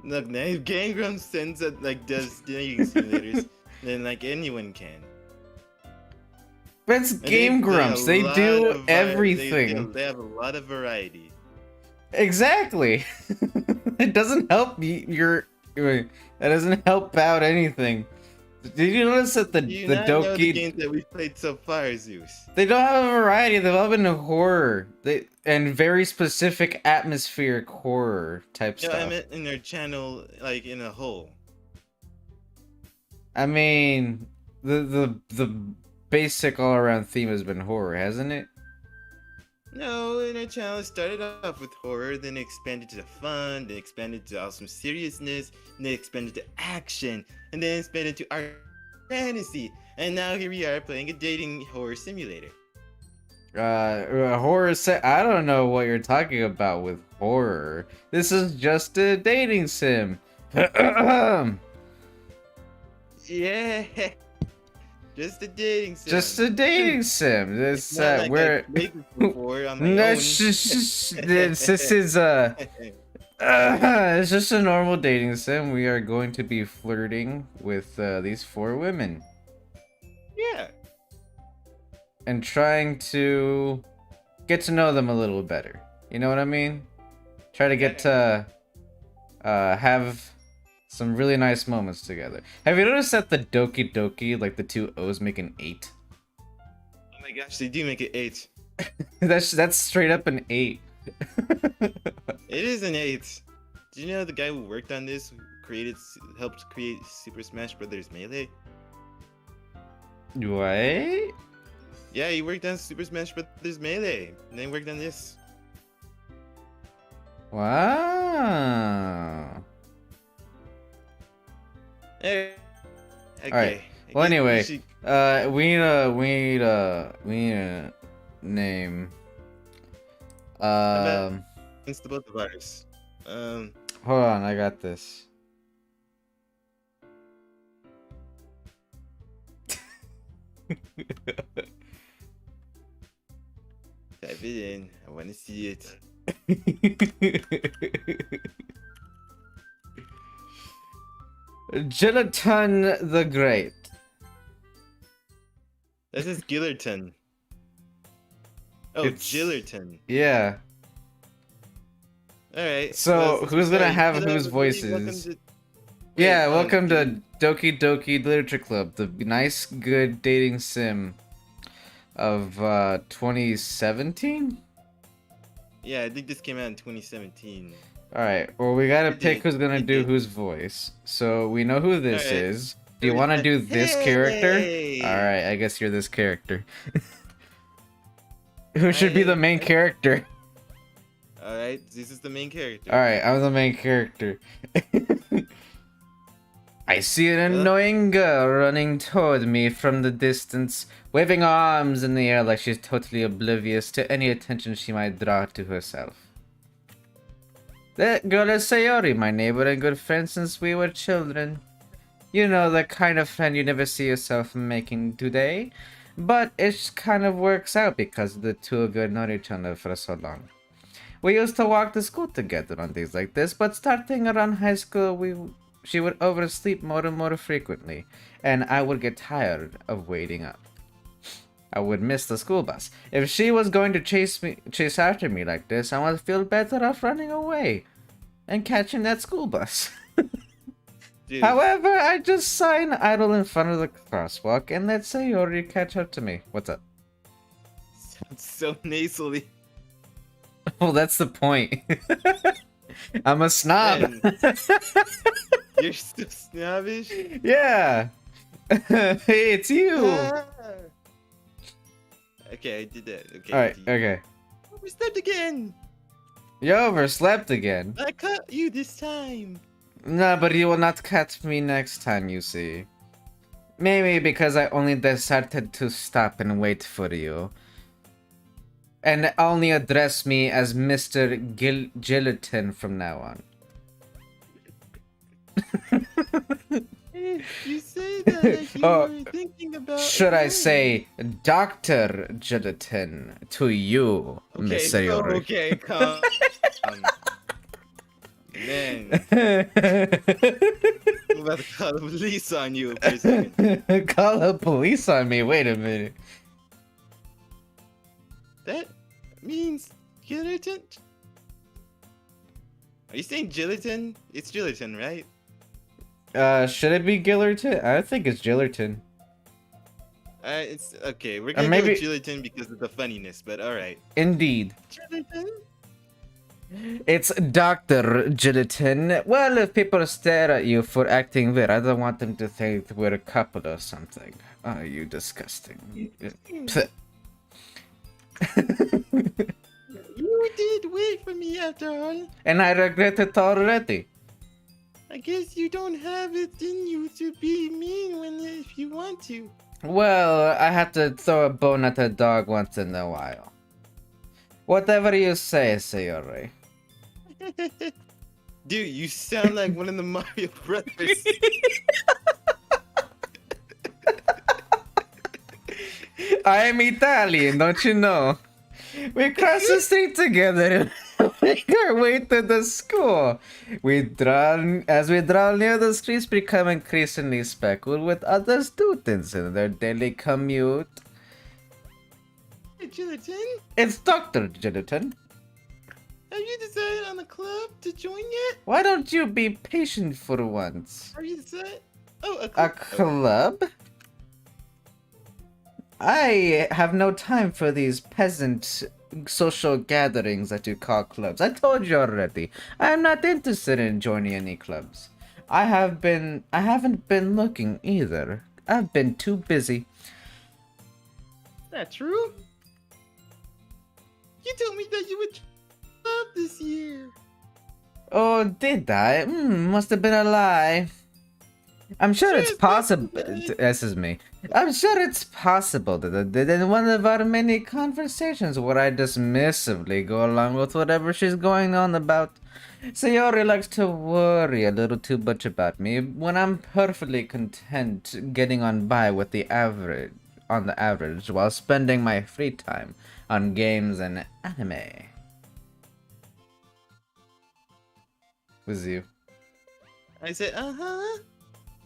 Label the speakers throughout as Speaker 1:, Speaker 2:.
Speaker 1: Look, now if Game Grumps sends it like does dating simulators, then like anyone can.
Speaker 2: But it's
Speaker 1: And
Speaker 2: Game Grumps. They do everything.
Speaker 1: They have a lot of variety.
Speaker 2: Exactly. It doesn't help that doesn't help out anything. Did you notice that the
Speaker 1: Do you not know the
Speaker 2: Doki
Speaker 1: games that we've played so far, Zeus?
Speaker 2: they don't have a variety. They've all been horror. And very specific atmospheric horror type
Speaker 1: Yeah,
Speaker 2: stuff.
Speaker 1: I meant in their channel, like in a whole.
Speaker 2: I mean, the basic all around theme has been horror, hasn't it?
Speaker 1: No, in our channel it started off with horror, then expanded to fun, then expanded to awesome seriousness, then expanded to action, and then expanded to art fantasy. And now here we are playing a dating horror simulator.
Speaker 2: Horror set. I don't know what you're talking about with horror. This is just a dating sim.
Speaker 1: Yeah, just a dating sim.
Speaker 2: Just a dating sim. This
Speaker 1: Not like
Speaker 2: we're
Speaker 1: I've played this before on my
Speaker 2: no,
Speaker 1: own.
Speaker 2: this is it's just a normal dating sim. We are going to be flirting with these 4 women
Speaker 1: Yeah.
Speaker 2: and trying to get to know them a little better. You know what I mean? Try to get to have some really nice moments together. Have you noticed that the Doki Doki, like the 2 O's, make an 8?
Speaker 1: Oh my gosh, they do make it 8.
Speaker 2: That's straight up an 8.
Speaker 1: It is an 8. Do you know the guy who worked on this helped create Super Smash Bros. Melee?
Speaker 2: What?
Speaker 1: Yeah, he worked on Super Smash Bros. Melee, and then worked on this.
Speaker 2: Wow.
Speaker 1: Okay.
Speaker 2: Alright. Well, anyway, we need a name.
Speaker 1: It's the both of ours.
Speaker 2: Hold on, I got this.
Speaker 1: Type it in. I want to see it.
Speaker 2: Gelatin the Great.
Speaker 1: This is Gillerton. Oh,
Speaker 2: It's-
Speaker 1: Gillerton.
Speaker 2: Yeah.
Speaker 1: Alright.
Speaker 2: So, who's gonna have whose voices? Yeah, welcome to Doki Doki Literature Club, the nice, good dating sim of 2017?
Speaker 1: Yeah, I think this came out in 2017.
Speaker 2: Alright, well, we gotta
Speaker 1: It
Speaker 2: pick
Speaker 1: did,
Speaker 2: who's gonna
Speaker 1: it
Speaker 2: do
Speaker 1: did.
Speaker 2: whose voice. So, we know who this
Speaker 1: Alright.
Speaker 2: is. Do you want to do this character?
Speaker 1: Hey!
Speaker 2: Alright, I guess you're this character. Who should be the main character?
Speaker 1: Alright, this is the main character.
Speaker 2: Alright, I'm the main character. I see an annoying girl running toward me from the distance, waving her arms in the air like she's totally oblivious to any attention she might draw to herself. That girl is Sayori, my neighbor and good friend since we were children. You know, the kind of friend you never see yourself making today. But it kind of works out because the two of you have known each other for so long. We used to walk to school together on days like this, but starting around high school, she would oversleep more and more frequently, and I would get tired of waiting up. I would miss the school bus. If she was going to chase after me like this, I would feel better off running away and catching that school bus.
Speaker 1: Dude,
Speaker 2: However, I just sign idle in front of the crosswalk and let Sayori catch up to me. What's up?
Speaker 1: sounds so nasally.
Speaker 2: Well, that's the point. I'm a snob.
Speaker 1: Man, you're so snobbish.
Speaker 2: Yeah. Hey, it's you.
Speaker 1: Ah. Okay, I did that. Okay.
Speaker 2: Alright, okay.
Speaker 1: We stepped again.
Speaker 2: You overslept again.
Speaker 1: I caught you this time.
Speaker 2: No, but you will not catch me next time, you see. Maybe because I only decided to stop and wait for you. And only address me as Mr. Gelatin from now on.
Speaker 1: You say that like you
Speaker 2: Oh,
Speaker 1: were thinking about.
Speaker 2: Should I say Dr. Gelatin to you, Miss Sayori?
Speaker 1: Okay, calm. man. I'm about to call the police on you for a second.
Speaker 2: Call the police on me. Wait a minute.
Speaker 1: That means gelatin? Are you saying gelatin? It's gelatin, right?
Speaker 2: Should it be Gillerton? I think it's Gillerton.
Speaker 1: It's okay. We're gonna go
Speaker 2: maybe-
Speaker 1: with gelatin because of the funniness, but alright.
Speaker 2: Indeed.
Speaker 1: Gelatin?
Speaker 2: It's Dr. Gelatin. Well, if people stare at you for acting weird, I don't want them to think we're a couple or something. Oh, you disgusting. Pfft.
Speaker 1: You did wait for me after all.
Speaker 2: And I regret it already.
Speaker 1: I guess you don't have it in you to be mean if you want to.
Speaker 2: Well, I had to throw a bone at a dog once in a while. Whatever you say, Sayori.
Speaker 1: Dude, you sound like one of the Mario Brothers.
Speaker 2: I am Italian, don't you know? We cross the street together and make our way to the school. As we draw near, the streets become increasingly speckled with other students in their daily commute.
Speaker 1: Hey, Gelatin,
Speaker 2: It's Dr. Gelatin.
Speaker 1: have you decided on a club to join yet?
Speaker 2: Why don't you be patient for once?
Speaker 1: Have you decided? Oh, a
Speaker 2: A
Speaker 1: club.
Speaker 2: club? I have no time for these peasant social gatherings that you call clubs. I told you already. I am not interested in joining any clubs. I haven't been looking either. I've been too busy.
Speaker 1: Is that true? You told me that you would club this year.
Speaker 2: Oh, did I? Must have been a lie. I'm sure it's
Speaker 1: Sure,
Speaker 2: possible.
Speaker 1: possible.
Speaker 2: This is me. I'm sure it's possible that in one of our many conversations where I dismissively go along with whatever she's going on about. Sayori likes to worry a little too much about me when I'm perfectly content getting on by with the average while spending my free time on games and anime. Was you?
Speaker 1: I said, uh-huh.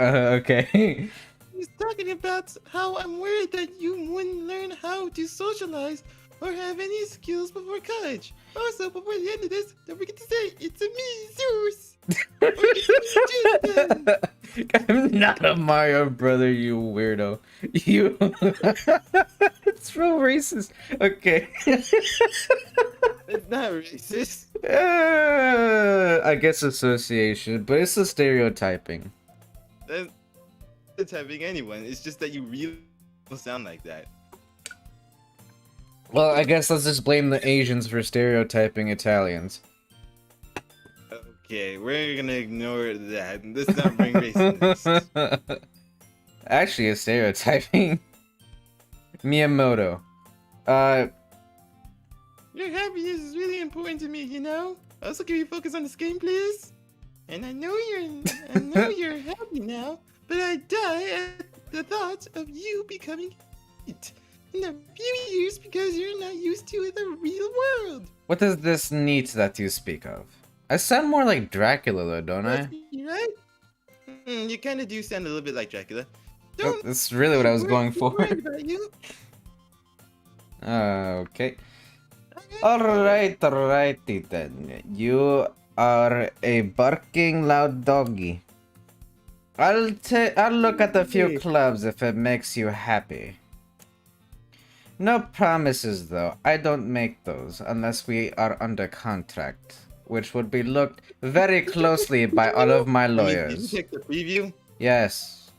Speaker 2: Okay.
Speaker 1: He's talking about how I'm worried that you wouldn't learn how to socialize or have any skills before college. Also, before the end of this, don't forget to say, it's a me, Zeus. Or it's a me, Jason.
Speaker 2: I'm not a Mario brother, you weirdo. You. It's real racist. Okay.
Speaker 1: It's not racist.
Speaker 2: I guess association, but it's a stereotyping.
Speaker 1: That's having anyone. It's just that you really don't sound like that.
Speaker 2: Well, I guess let's just blame the Asians for stereotyping Italians.
Speaker 1: Okay, we're gonna ignore that. Let's not bring race into this.
Speaker 2: Actually, it's stereotyping. Miyamoto.
Speaker 1: Your happiness is really important to me, you know? Also, can you focus on this game, please? And I know you're happy now, but I die at the thought of you becoming it in a few years because you're not used to the real world.
Speaker 2: What is this neat that you speak of? I sound more like Dracula though, don't I?
Speaker 1: You right? You kind of do sound a little bit like Dracula.
Speaker 2: Oh, that's really what I was going for.
Speaker 1: Worried about you.
Speaker 2: Okay.
Speaker 1: Okay.
Speaker 2: Alrighty then. You are a barking loud doggy. I'll look at a few clubs if it makes you happy. No promises though. I don't make those unless we are under contract, which would be looked very closely by all of my
Speaker 1: I mean, did
Speaker 2: lawyers.
Speaker 1: you check the preview?
Speaker 2: Yes.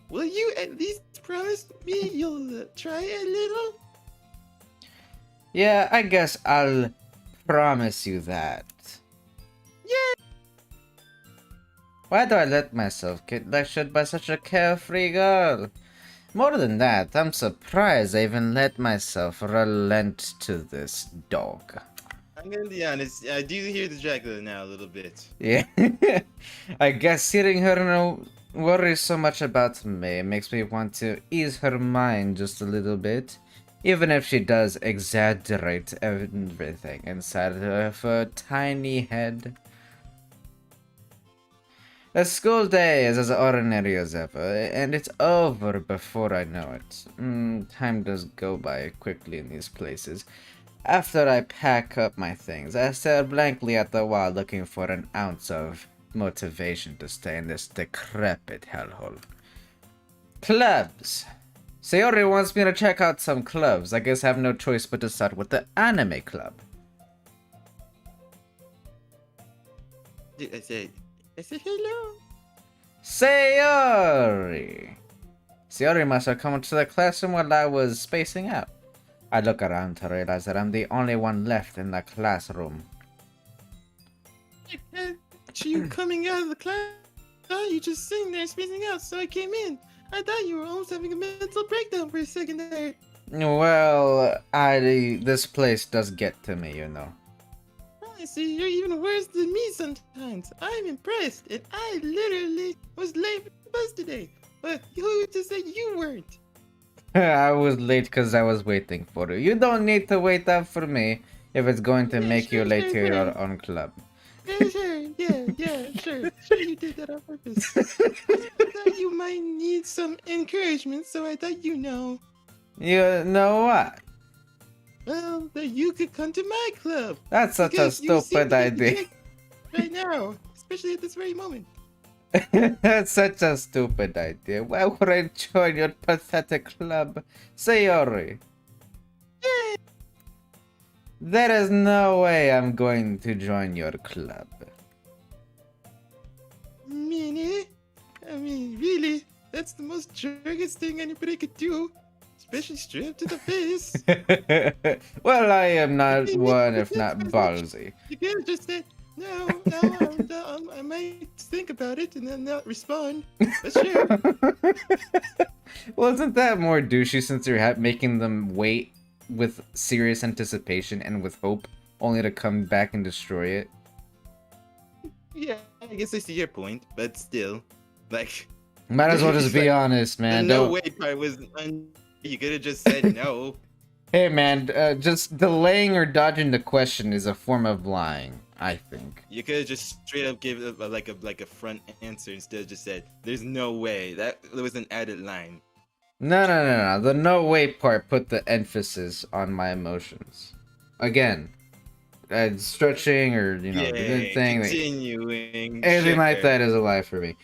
Speaker 1: Will you at least promise me you'll try a little?
Speaker 2: Yeah, I guess I'll promise you that.
Speaker 1: Yeah.
Speaker 2: Why do I let myself get lectured by such a carefree girl? More than that, I'm surprised I even let myself relent to this dog.
Speaker 1: I'm gonna be honest. I do hear the Dracula now a little bit.
Speaker 2: Yeah. I guess hearing her worry so much about me makes me want to ease her mind just a little bit. Even if she does exaggerate everything inside of her tiny head. The school day is as ordinary as ever, and it's over before I know it. Time does go by quickly in these places. After I pack up my things, I stare blankly at the wall looking for an ounce of motivation to stay in this decrepit hellhole. Clubs! Sayori wants me to check out some clubs. I guess I have no choice but to start with the anime club.
Speaker 1: I said hello.
Speaker 2: Sayori! Sayori must have come to the classroom while I was spacing out. I look around to realize that I'm the only one left in the classroom.
Speaker 1: You coming out of the class? You just sitting there spacing out, so I came in. I thought you were almost having a mental breakdown for a second there.
Speaker 2: Well, this place does get to me, you know.
Speaker 1: I see, you're even worse than me sometimes. I'm impressed, and I literally was late for the bus today. But who to say you weren't?
Speaker 2: I was late because I was waiting for you. You don't need to wait up for me if it's going to make you late to your own club.
Speaker 1: Yeah, sure. Yeah, sure. Sure you did that on purpose. I thought you might need some encouragement, so I thought you know.
Speaker 2: You know what?
Speaker 1: Well, that you could come to my club.
Speaker 2: That's such a stupid idea.
Speaker 1: Right now, especially at this very moment.
Speaker 2: That's such a stupid idea. Why would I join your pathetic club? Sayori.
Speaker 1: Yeah.
Speaker 2: There is no way I'm going to join your club.
Speaker 1: Minnie? I mean, really? That's the most jerkiest thing anybody could do. Especially straight up to the face.
Speaker 2: Well, I am not one if not ballsy.
Speaker 1: You could have just said, no, I might think about it and then not respond. But sure.
Speaker 2: Well, isn't that more douchey since you're making them wait with serious anticipation and with hope, only to come back and destroy it?
Speaker 1: Yeah, I guess I see your point, but still, like...
Speaker 2: Might as well just be honest, man.
Speaker 1: The no way part was... You could have just said no.
Speaker 2: Hey, man, just delaying or dodging the question is a form of lying, I think.
Speaker 1: You could have just straight up give like a front answer instead of just said, "There's no way." That was an added line.
Speaker 2: No. The no way part put the emphasis on my emotions. Again, stretching or thing.
Speaker 1: Continuing.
Speaker 2: Anything like that is a lie for me.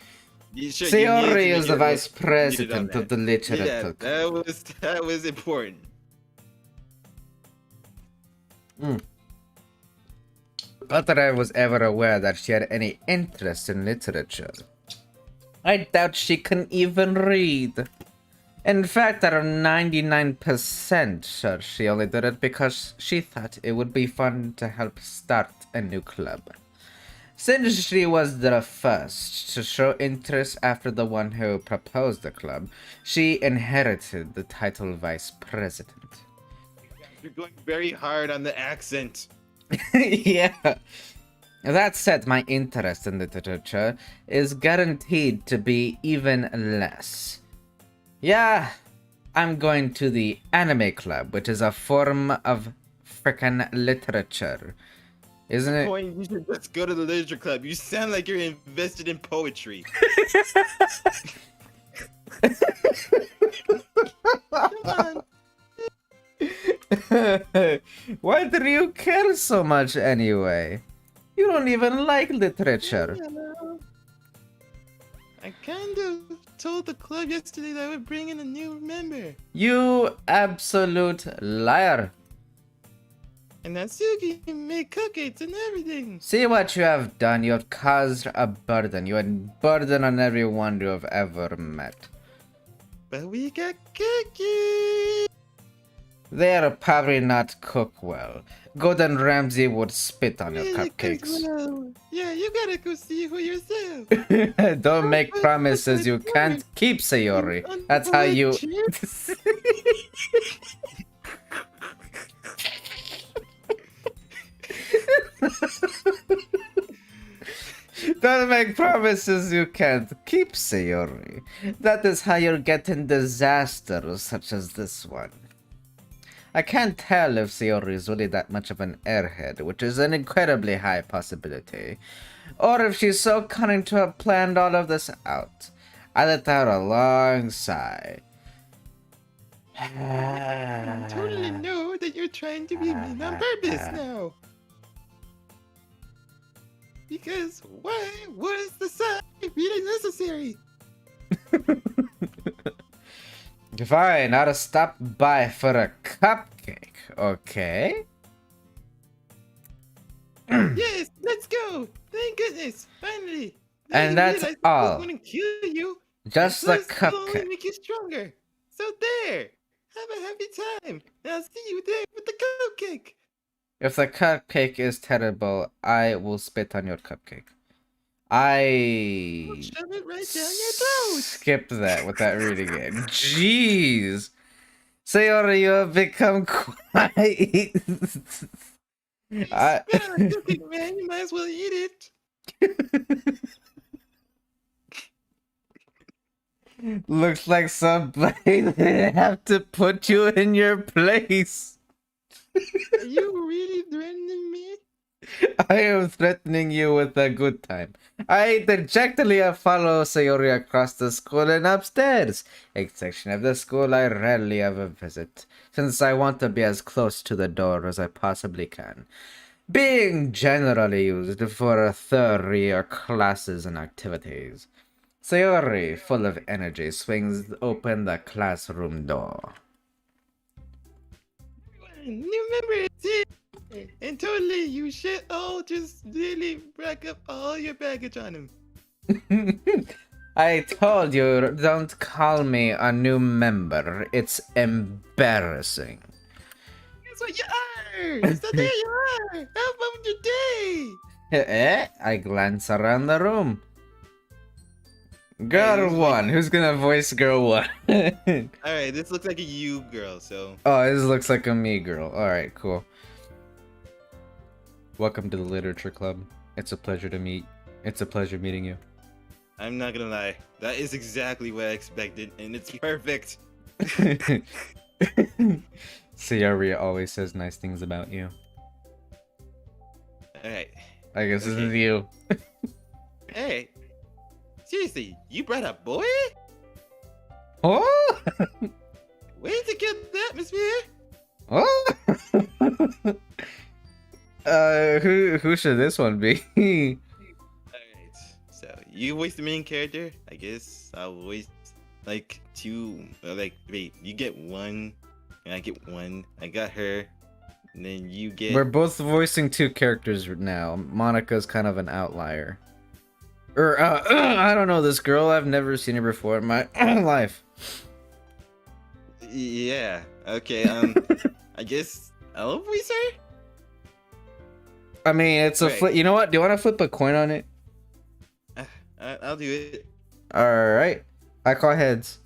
Speaker 2: Sayori is the vice president of the literature club.
Speaker 1: That was important.
Speaker 2: Not that I was ever aware that she had any interest in literature. I doubt she can even read. In fact, I'm 99% sure she only did it because she thought it would be fun to help start a new club. Since she was the first to show interest after the one who proposed the club, she inherited the title vice president.
Speaker 1: You're going very hard on the accent.
Speaker 2: Yeah. That said, my interest in literature is guaranteed to be even less. Yeah, I'm going to the anime club, which is a form of frickin' literature. Isn't it?
Speaker 1: You should just go to the literature club. You sound like you're invested in poetry. Come on.
Speaker 2: Why do you care so much anyway? You don't even like literature.
Speaker 1: I kind of told the club yesterday that I would bring in a new member.
Speaker 2: You absolute liar.
Speaker 1: And Natsuki made cupcakes and everything.
Speaker 2: See what you have done. You have caused a burden. You had burden on everyone you have ever met.
Speaker 1: But we got cookies.
Speaker 2: They're probably not cooked well. Gordon Ramsay would spit on your cupcakes.
Speaker 1: Well. Yeah, you gotta go see for yourself.
Speaker 2: Don't make promises you can't keep, Sayori. That's how you... Don't make promises you can't keep, Sayori. That is how you'll get in disasters such as this one. I can't tell if Sayori is really that much of an airhead, which is an incredibly high possibility. Or if she's so cunning to have planned all of this out. I let out a long sigh.
Speaker 1: I totally know that you're trying to be mean on purpose now. Because why was the sigh really necessary?
Speaker 2: Fine, I'll stop by for a cupcake, okay?
Speaker 1: Yes, let's go. Thank goodness, finally. Now
Speaker 2: And
Speaker 1: you
Speaker 2: that's
Speaker 1: realize it
Speaker 2: all.
Speaker 1: wouldn't kill you.
Speaker 2: Just the
Speaker 1: Plus, it'll only
Speaker 2: cupcake.
Speaker 1: make you stronger. So there. Have a happy time. I'll see you there with the cupcake.
Speaker 2: If the cupcake is terrible, I will spit on your cupcake. I
Speaker 1: I'll shove it right down your throat.
Speaker 2: skip that with that reading it. Jeez. Sayori, you have become quiet. I...
Speaker 1: Spit on a cupcake, man. You might as well eat it.
Speaker 2: Looks like somebody have to put you in your place.
Speaker 1: Are you really threatening me?
Speaker 2: I am threatening you with a good time. I dejectedly follow Sayori across the school and upstairs, a section of the school I rarely ever visit, since I want to be as close to the door as I possibly can. Being generally used for third-year classes and activities. Sayori, full of energy, swings open the classroom door.
Speaker 1: New member is here. And totally, you should all just really rack up all your baggage on him.
Speaker 2: I told you, don't call me a new member. It's embarrassing.
Speaker 1: That's what you are. So there you are. How about your day?
Speaker 2: I glance around the room. Girl one. Who's gonna voice girl one?
Speaker 1: Alright, this looks like a you girl, so.
Speaker 2: Oh, this looks like a me girl. Alright, cool. Welcome to the literature club. It's a pleasure to meet. It's a pleasure meeting you.
Speaker 1: I'm not gonna lie. That is exactly what I expected, and it's perfect.
Speaker 2: Sayori always says nice things about you.
Speaker 1: Alright.
Speaker 2: I guess this is
Speaker 1: Okay.
Speaker 2: you.
Speaker 1: Hey. Seriously, you brought a boy?
Speaker 2: Oh!
Speaker 1: Way to get the atmosphere.
Speaker 2: Oh! Who should this one be?
Speaker 1: Alright. So, you voice the main character? I guess I'll voice, like, two. Wait, you get one, and I get one. I got her, and then you get.
Speaker 2: We're both voicing two characters now. Monica's kind of an outlier. I don't know this girl. I've never seen her before in my life.
Speaker 1: Yeah. Okay. I guess I'll voice her.
Speaker 2: I mean, it's a
Speaker 1: Right.
Speaker 2: flip. You know what? Do you want to flip a coin on it?
Speaker 1: I'll do it.
Speaker 2: All right. I call heads.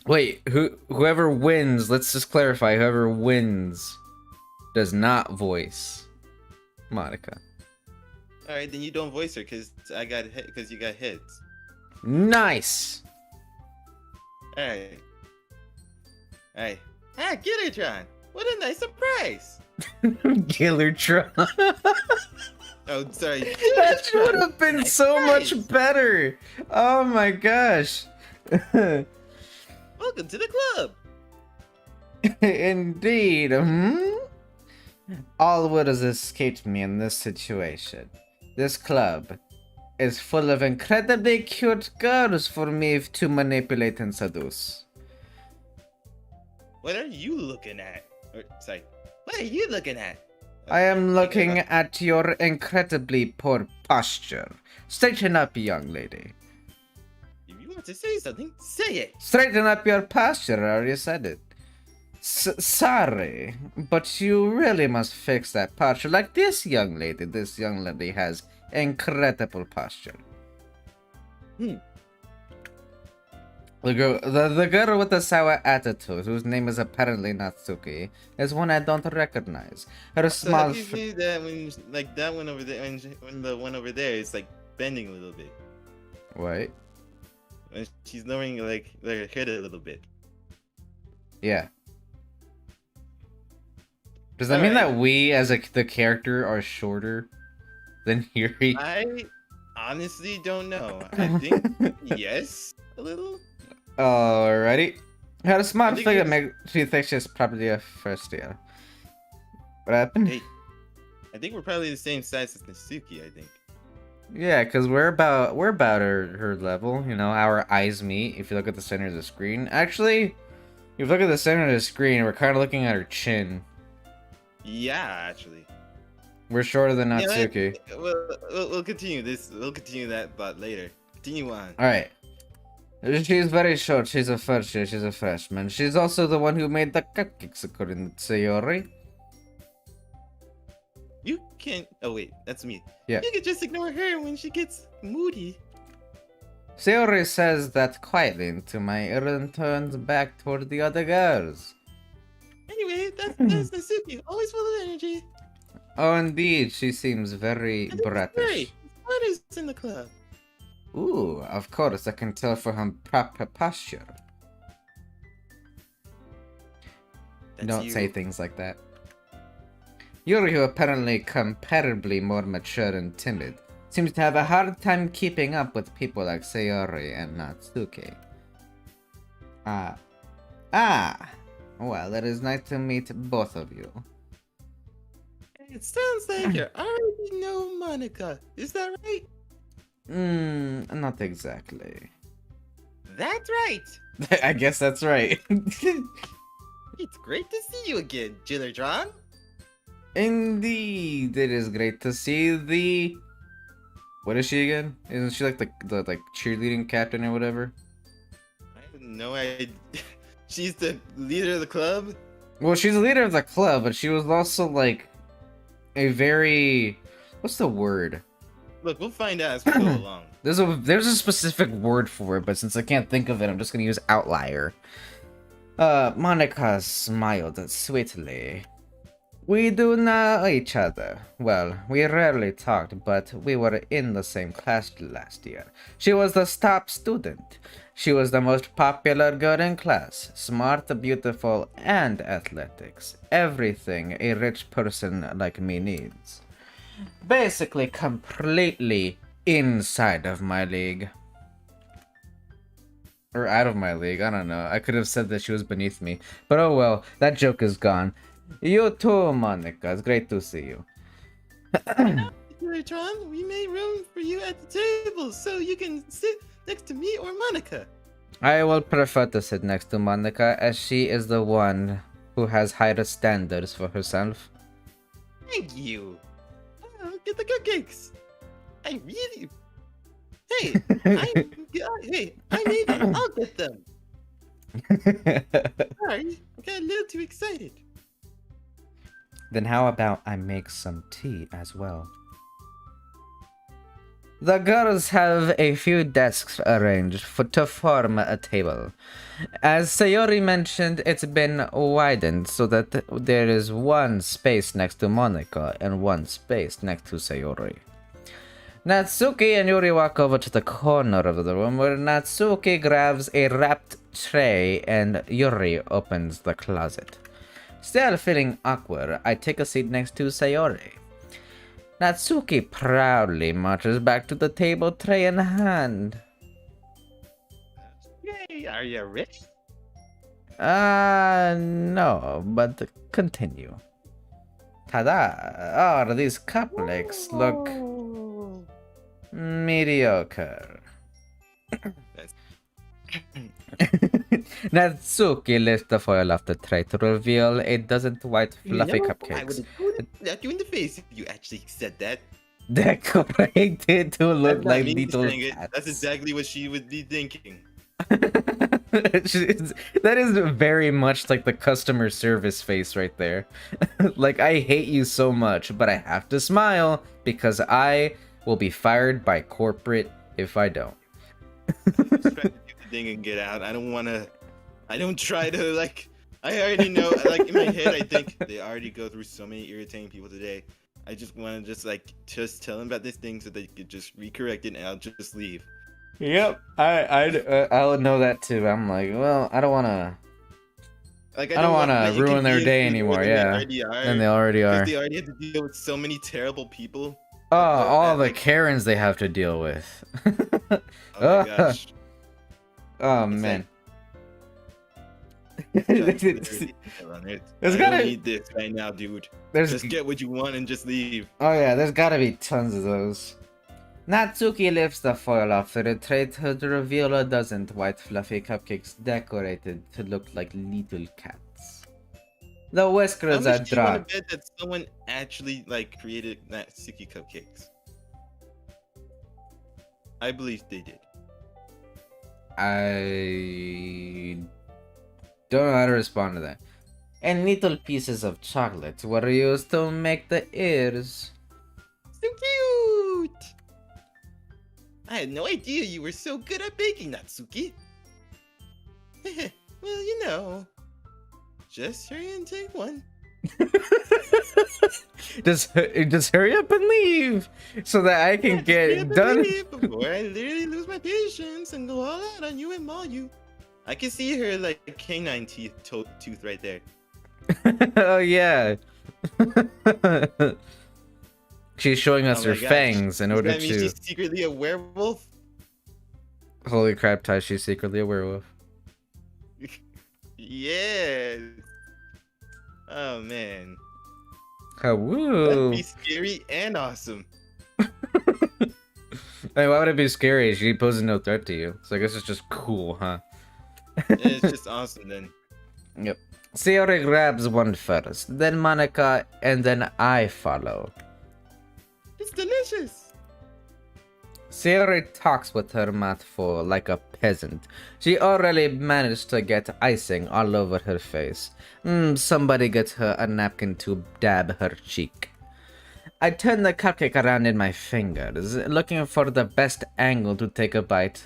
Speaker 2: Wait, whoever wins, let's just clarify. Whoever wins does not voice Monica.
Speaker 1: All right, then you don't voice her because you got heads.
Speaker 2: Nice.
Speaker 1: All right. All right. Ah, Gillertron. What a nice surprise.
Speaker 2: Gillertron.
Speaker 1: Oh, sorry.
Speaker 2: That would have been so
Speaker 1: Nice.
Speaker 2: much better. Oh my gosh.
Speaker 1: Welcome to the club.
Speaker 2: Indeed. All would has escaped me in this situation. This club is full of incredibly cute girls for me to manipulate and seduce.
Speaker 1: What are you looking at? Sorry. What are you looking at?
Speaker 2: I am looking at your incredibly poor posture. Straighten up, young lady.
Speaker 1: If you want to say something, say it.
Speaker 2: Straighten up your posture, I already said it. Sorry, but you really must fix that posture like this young lady. This young lady has incredible posture. The girl with the sour attitude, whose name is apparently Natsuki, is one I don't recognize. Her
Speaker 1: So
Speaker 2: small...
Speaker 1: how do you see that when, like, that one over there, when the one over there is, like, bending a little bit?
Speaker 2: Wait.
Speaker 1: When she's lowering, like, her head a little bit.
Speaker 2: Yeah. Does that mean
Speaker 1: Alright.
Speaker 2: that we, as the character, are shorter? than Yuri?
Speaker 1: I honestly don't know. I think yes, a little.
Speaker 2: Alrighty. Her
Speaker 1: I
Speaker 2: smart
Speaker 1: think
Speaker 2: figure
Speaker 1: it's
Speaker 2: makes she thinks she's probably a first year. What happened?
Speaker 1: hey. I think we're probably the same size as Natsuki. I think.
Speaker 2: Yeah, cause we're about her level. You know, our eyes meet. If you look at the center of the screen, actually, if you look at the center of the screen, we're kind of looking at her chin.
Speaker 1: Yeah, actually.
Speaker 2: We're shorter than
Speaker 1: Yeah,
Speaker 2: Natsuki.
Speaker 1: we'll continue this. We'll continue that thought later. Continue on.
Speaker 2: All right. She's very short. She's a first year. She's a freshman. She's also the one who made the cupcakes, according to Sayori.
Speaker 1: You can. Oh wait, that's me.
Speaker 2: Yeah.
Speaker 1: You can just ignore her when she gets moody.
Speaker 2: Sayori says that quietly into my ear and turns back toward the other girls.
Speaker 1: Anyway, that's Natsuki. Always full of energy.
Speaker 2: Oh, indeed, she seems very
Speaker 1: And it's
Speaker 2: bratish.
Speaker 1: great. Spiders in the club.
Speaker 2: Ooh, of course, I can tell from her proper posture.
Speaker 1: That's
Speaker 2: Don't
Speaker 1: you.
Speaker 2: say things like that. Yuri, who apparently comparably more mature and timid, seems to have a hard time keeping up with people like Sayori and Natsuki. Well, it is nice to meet both of you.
Speaker 1: It sounds like you already know Monica. Is that right?
Speaker 2: Not exactly.
Speaker 1: That's right.
Speaker 2: I guess that's right.
Speaker 1: It's great to see you again, Jillardron.
Speaker 2: Indeed, it is great to see the... What is she again? Isn't she like the like cheerleading captain or whatever?
Speaker 1: I have no idea. She's the leader of the club.
Speaker 2: Well, she's the leader of the club, but she was also like a very... What's the word?
Speaker 1: Look, we'll find out as we go along.
Speaker 2: There's a specific word for it, but since I can't think of it, I'm just gonna use outlier. Monica smiled sweetly. We do know each other. Well, we rarely talked, but we were in the same class last year. She was the top student. She was the most popular girl in class. Smart, beautiful, and athletics. Everything a rich person like me needs. Basically, completely inside of my league. Or out of my league, I don't know. I could have said that she was beneath me. But oh well, that joke is gone. You too, Monica. It's great to see you.
Speaker 1: Jillardron, we made room for you at the table so you can sit next to me or Monica.
Speaker 2: I will prefer to sit next to Monica as she is the one who has higher standards for herself.
Speaker 1: Thank you. Get the cupcakes. I really. Hey, I made them. I'll get them. Sorry, I got a little too excited.
Speaker 2: Then how about I make some tea as well? The girls have a few desks arranged to form a table. As Sayori mentioned, it's been widened so that there is one space next to Monica and one space next to Sayori. Natsuki and Yuri walk over to the corner of the room where Natsuki grabs a wrapped tray and Yuri opens the closet. Still feeling awkward, I take a seat next to Sayori. Natsuki proudly marches back to the table, tray in hand.
Speaker 1: Yay, are you ready?
Speaker 2: No, but continue. Tada! Oh, these cupcakes look
Speaker 1: Whoa.
Speaker 2: mediocre.
Speaker 1: That's-
Speaker 2: Natsuki lifts the foil off the tray to reveal a dozen white fluffy
Speaker 1: I would
Speaker 2: cupcakes.
Speaker 1: have slapped you in the face if you actually said that.
Speaker 2: Decorated to look
Speaker 1: That's not
Speaker 2: like
Speaker 1: me
Speaker 2: little
Speaker 1: saying it.
Speaker 2: cats.
Speaker 1: That's exactly what she would be thinking.
Speaker 2: That is very much like the customer service face right there. Like, I hate you so much, but I have to smile because I will be fired by corporate if I don't.
Speaker 1: I'm just trying to do the thing and get out. I don't try to, like, I already know, like, in my head, I think they already go through so many irritating people today. I just want to just tell them about this thing so they could just recorrect it and I'll just leave.
Speaker 2: Yep, I would know that too. I'm like, well, I don't want to.
Speaker 1: Like,
Speaker 2: I don't want
Speaker 1: let
Speaker 2: to
Speaker 1: you
Speaker 2: ruin their
Speaker 1: confuse
Speaker 2: day
Speaker 1: people
Speaker 2: anymore.
Speaker 1: more than
Speaker 2: Yeah,
Speaker 1: they already are,
Speaker 2: and they already are.
Speaker 1: because they already have to deal with so many terrible people.
Speaker 2: Oh,
Speaker 1: The
Speaker 2: all the
Speaker 1: like,
Speaker 2: Karens they have to deal with.
Speaker 1: oh my gosh,
Speaker 2: Oh
Speaker 1: it's like
Speaker 2: man.
Speaker 1: John's literally hell on it.
Speaker 2: There's
Speaker 1: I don't
Speaker 2: gotta
Speaker 1: need this right now, dude.
Speaker 2: there's
Speaker 1: Just get what you want and just leave.
Speaker 2: oh yeah, there's gotta be tons of those. Natsuki lifts the foil off the tray to reveal a dozen white fluffy cupcakes decorated to look like little cats. The
Speaker 1: How
Speaker 2: whiskers are
Speaker 1: much do you want
Speaker 2: dropped.
Speaker 1: to bet that someone actually like created Natsuki cupcakes? I believe they did.
Speaker 2: I don't know how to respond to that. And little pieces of chocolate were used to make the ears.
Speaker 1: So cute! I had no idea you were so good at baking, Natsuki. Well, you know, just hurry and take one.
Speaker 2: just hurry up and leave so that I can
Speaker 1: Just hurry
Speaker 2: get
Speaker 1: up and
Speaker 2: done.
Speaker 1: leave before I literally lose my patience and go all out on you and maul you. I can see her like canine tooth right there.
Speaker 2: Oh yeah. She's showing us
Speaker 1: Oh
Speaker 2: her
Speaker 1: my gosh.
Speaker 2: fangs in
Speaker 1: Does
Speaker 2: order
Speaker 1: that mean
Speaker 2: to.
Speaker 1: she's secretly a werewolf?
Speaker 2: Holy crap, Ty! She's secretly a werewolf.
Speaker 1: Yes. Oh man.
Speaker 2: Oh,
Speaker 1: That'd
Speaker 2: woo!
Speaker 1: be scary and awesome.
Speaker 2: Hey, why would it be scary? She poses no threat to you. So I guess it's just cool, huh?
Speaker 1: It's just awesome then.
Speaker 2: Yep. Sayori grabs one first, then Monica, and then I follow.
Speaker 1: It's delicious.
Speaker 2: Sayori talks with her mouth full like a peasant. She already managed to get icing all over her face. Somebody get her a napkin to dab her cheek. I turn the cupcake around in my fingers, looking for the best angle to take a bite.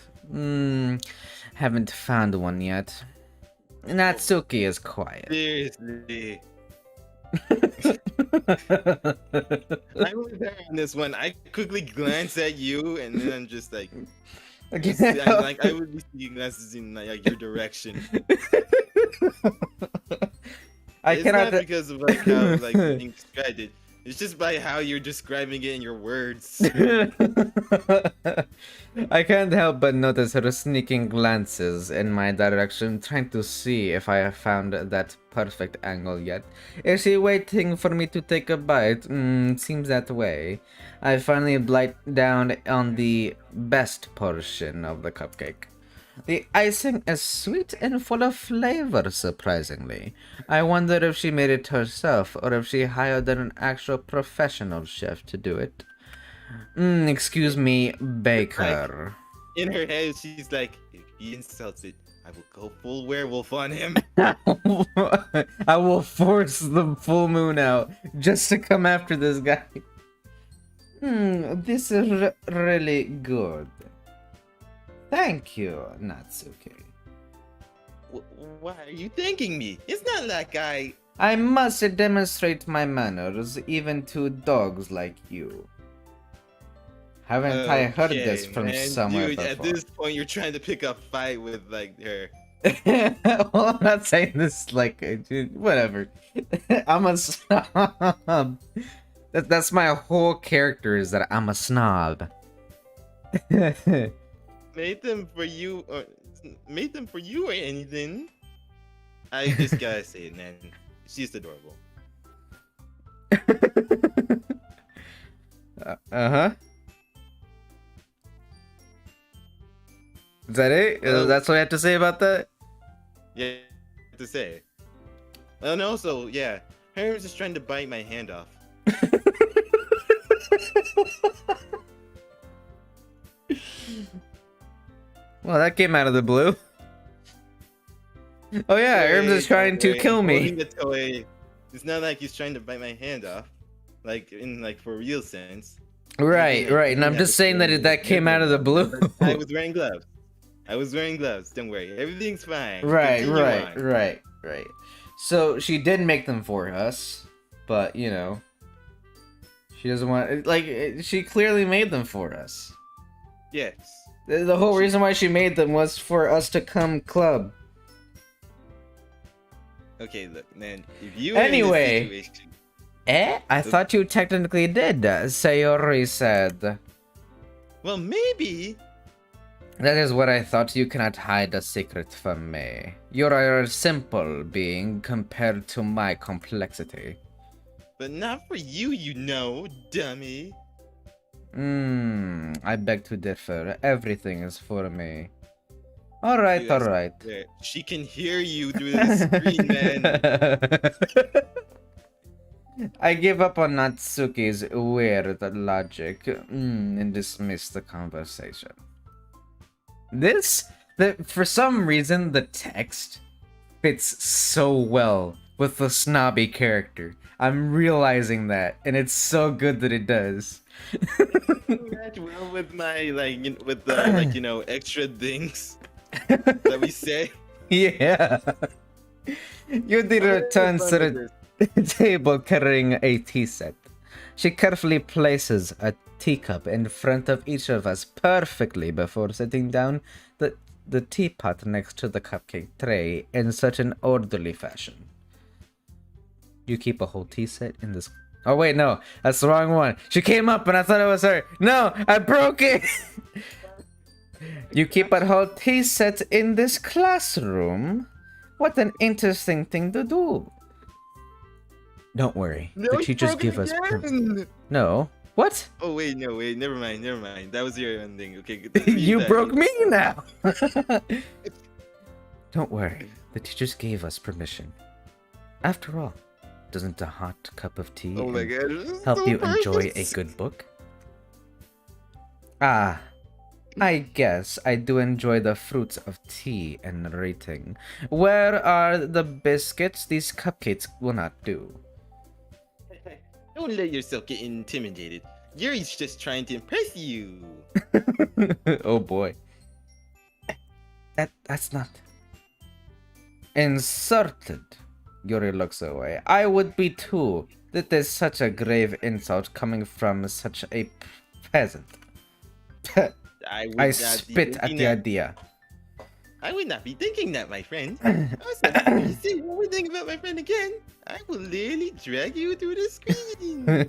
Speaker 2: Haven't found one yet. Natsuki is quiet.
Speaker 1: Seriously. I was there on this one. I quickly glance at you and then I'm just like, I would be seeing glances in like your direction.
Speaker 2: I
Speaker 1: It's
Speaker 2: cannot.
Speaker 1: not because of like how like being described it. It's just by how you're describing it in your words.
Speaker 2: I can't help but notice her sneaking glances in my direction, trying to see if I have found that perfect angle yet. Is she waiting for me to take a bite? Seems that way. I finally bite down on the best portion of the cupcake. The icing is sweet and full of flavor, surprisingly. I wonder if she made it herself or if she hired an actual professional chef to do it. Excuse me, baker.
Speaker 1: In her head, she's like, if he insults it, I will go full werewolf on him.
Speaker 2: I will force the full moon out just to come after this guy. This is really good. Thank you, Natsuki.
Speaker 1: Why are you thanking me? It's not like
Speaker 2: I must demonstrate my manners even to dogs like you. Haven't I heard this from
Speaker 1: man,
Speaker 2: somewhere
Speaker 1: dude,
Speaker 2: before?
Speaker 1: at this point, you're trying to pick a fight with like her.
Speaker 2: Well, I'm not saying this like, whatever. I'm a snob. That's my whole character, is that I'm a snob.
Speaker 1: Made them for you or anything. I just gotta say it, man. She's adorable.
Speaker 2: Uh-huh. Is that it? That's what I have to say about that?
Speaker 1: Yeah, to say. And also, yeah, Herm's just trying to bite my hand off.
Speaker 2: Well, that came out of the blue. Oh yeah, Herms is trying to kill me.
Speaker 1: Holding the toy. It's not like he's trying to bite my hand off, like in like for real sense.
Speaker 2: Right, right. And I'm just saying that that came out of the blue.
Speaker 1: I was wearing gloves. Don't worry, everything's fine.
Speaker 2: Right,
Speaker 1: Continue
Speaker 2: right,
Speaker 1: on.
Speaker 2: right. So she did make them for us, but you know, she doesn't want. Like, she clearly made them for us.
Speaker 1: Yes.
Speaker 2: The whole reason why she made them was for us to come club.
Speaker 1: Okay, look, man. If you
Speaker 2: Anyway.
Speaker 1: were in this situation,
Speaker 2: I thought you technically did, Sayori said.
Speaker 1: Well, maybe.
Speaker 2: That is what I thought. You cannot hide a secret from me. You are a simple being compared to my complexity.
Speaker 1: But not for you, you know, dummy.
Speaker 2: I beg to differ. Everything is for me. Alright,
Speaker 1: You
Speaker 2: alright.
Speaker 1: She can hear you through the screen, man.
Speaker 2: I give up on Natsuki's weird logic and dismiss the conversation. For some reason, the text fits so well with the snobby character. I'm realizing that, and it's so good that it does.
Speaker 1: Match well with my with the extra things that we say.
Speaker 2: Yeah. You did return to the table carrying a tea set. She carefully places a teacup in front of each of us perfectly before setting down the teapot next to the cupcake tray in such an orderly fashion. You keep a whole tea set in this... Oh wait, no, that's the wrong one. She came up and I thought it was her. No, I broke it! You keep a whole tea set in this classroom? What an interesting thing to do. Don't worry.
Speaker 1: No,
Speaker 2: the teachers give us... No. What?
Speaker 1: Oh, wait, never mind. That was your own thing. Okay,
Speaker 2: you broke me now! Don't worry. The teachers gave us permission. After all, doesn't a hot cup of tea help you enjoy a good book? Ah, I guess I do enjoy the fruits of tea and reading. Where are the biscuits? These cupcakes will not do.
Speaker 1: Don't let yourself get intimidated. Yuri's just trying to impress you.
Speaker 2: Oh boy. That's not... Insulted. Yuri looks away. I would be too. That is such a grave insult coming from such a peasant. I spit at the idea.
Speaker 1: I would not be thinking that, my friend. Also, if you say one thing about my friend again, I will literally drag you through the screen.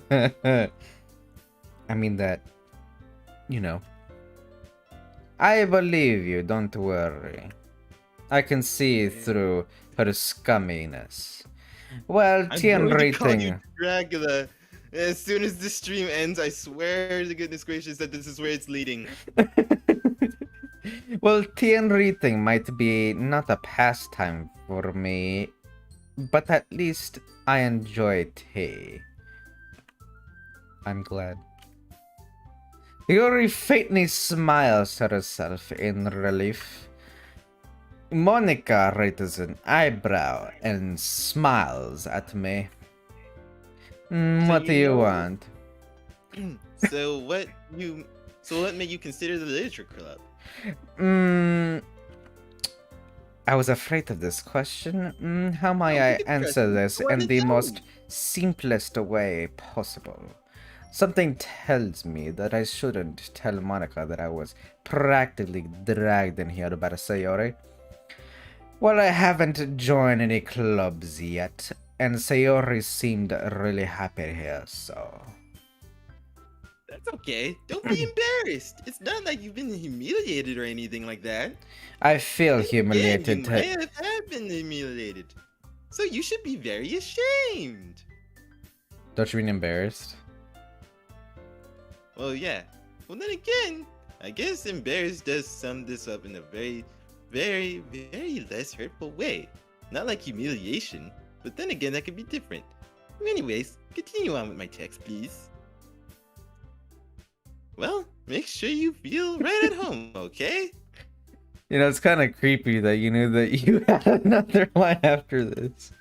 Speaker 2: I mean that, you know. I believe you, don't worry. I can see through her scumminess. Well, TN rating.
Speaker 1: Dracula. As soon as this stream ends, I swear to goodness gracious that this is where it's leading.
Speaker 2: Well, TN rating might be not a pastime for me, but at least I enjoy tea. I'm glad. Yuri faintly smiles to herself in relief. Monica raises an eyebrow and smiles at me. What do you want?
Speaker 1: So what made you consider the literature club?
Speaker 2: I was afraid of this question. How may I answer this in the most simplest way possible? Something tells me that I shouldn't tell Monica that I was practically dragged in here by Sayori. Well, I haven't joined any clubs yet, and Sayori seemed really happy here, so...
Speaker 1: That's okay. Don't be embarrassed. It's not like you've been humiliated or anything like that.
Speaker 2: I feel humiliated.
Speaker 1: You may have been humiliated. So you should be very ashamed.
Speaker 2: Don't you mean embarrassed?
Speaker 1: Well, yeah. Well, then again, I guess embarrassed does sum this up in a very, very, very less hurtful way. Not like humiliation, but then again, that could be different. Anyways, continue on with my text, please. Well, make sure you feel right at home, okay?
Speaker 2: You know, it's kind of creepy that you knew that you had another line after this.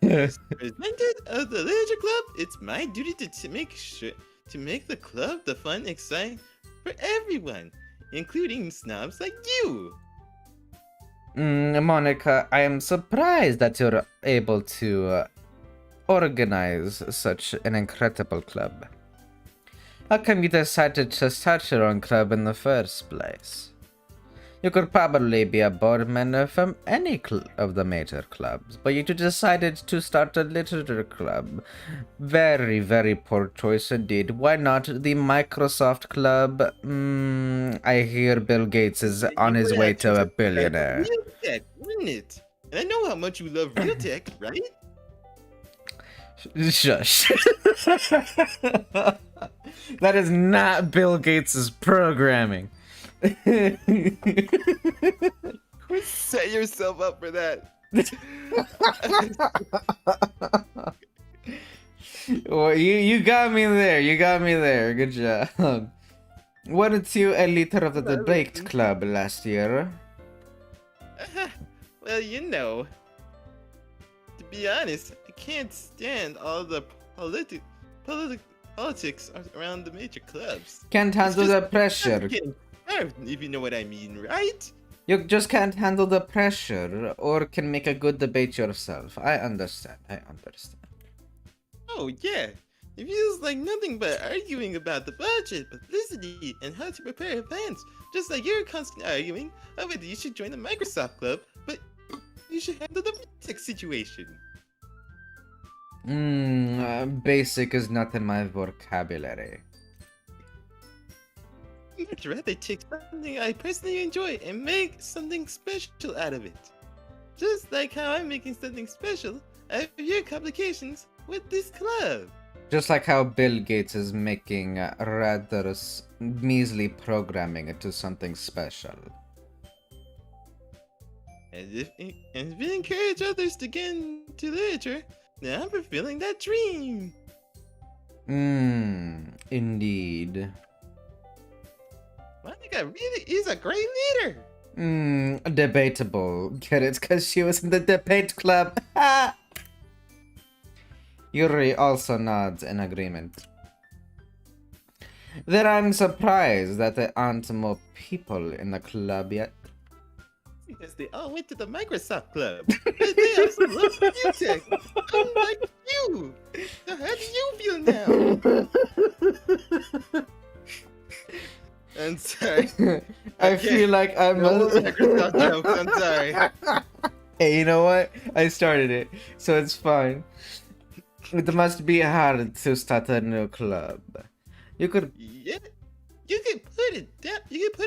Speaker 1: As president of the literature club, it's my duty to make the club the fun and exciting for everyone, including snobs like you.
Speaker 2: Monica, I am surprised that you're able to organize such an incredible club. How come you decided to start your own club in the first place? You could probably be a board member from any of the major clubs, but you decided to start a literature club. Very, very poor choice indeed. Why not the Microsoft Club? I hear Bill Gates is
Speaker 1: Yeah,
Speaker 2: on
Speaker 1: you
Speaker 2: his
Speaker 1: would
Speaker 2: way
Speaker 1: have
Speaker 2: to a
Speaker 1: chosen
Speaker 2: billionaire.
Speaker 1: real tech, wouldn't it? And I know how much you love real tech, right?
Speaker 2: Shush. That is not Bill Gates' programming.
Speaker 1: Set yourself up for that.
Speaker 2: Well, you got me there. You got me there. Good job. Weren't you a leader of the debate club last year?
Speaker 1: Well, you know, to be honest, I can't stand all the politics around the major clubs.
Speaker 2: Can't handle the pressure.
Speaker 1: Getting starved, if you know what I mean, right?
Speaker 2: You just can't handle the pressure, or can make a good debate yourself. I understand. I understand.
Speaker 1: Oh yeah, it feels like nothing but arguing about the budget, publicity, and how to prepare events. Just like you're constantly arguing over whether you should join the Microsoft Club, but you should handle the tech situation.
Speaker 2: Basic is not in my vocabulary.
Speaker 1: I'd rather take something I personally enjoy and make something special out of it. Just like how I'm making something special out of your complications with this club.
Speaker 2: Just like how Bill Gates is making rather measly programming into something special.
Speaker 1: And if we encourage others to get into literature, then I'm fulfilling that dream.
Speaker 2: Indeed.
Speaker 1: Monica really is a great leader.
Speaker 2: Debatable. Get it? Because she was in the debate club. Yuri also nods in agreement. Then I'm surprised that there aren't more people in the club yet.
Speaker 1: Because they all went to the Microsoft Club. They also love music. Unlike you. So how do you feel now? I'm sorry.
Speaker 2: I feel like I'm
Speaker 1: No Microsoft jokes. I'm sorry.
Speaker 2: Hey, you know what? I started it, so it's fine. It must be hard to start a new club. You could...
Speaker 1: Yeah, you can put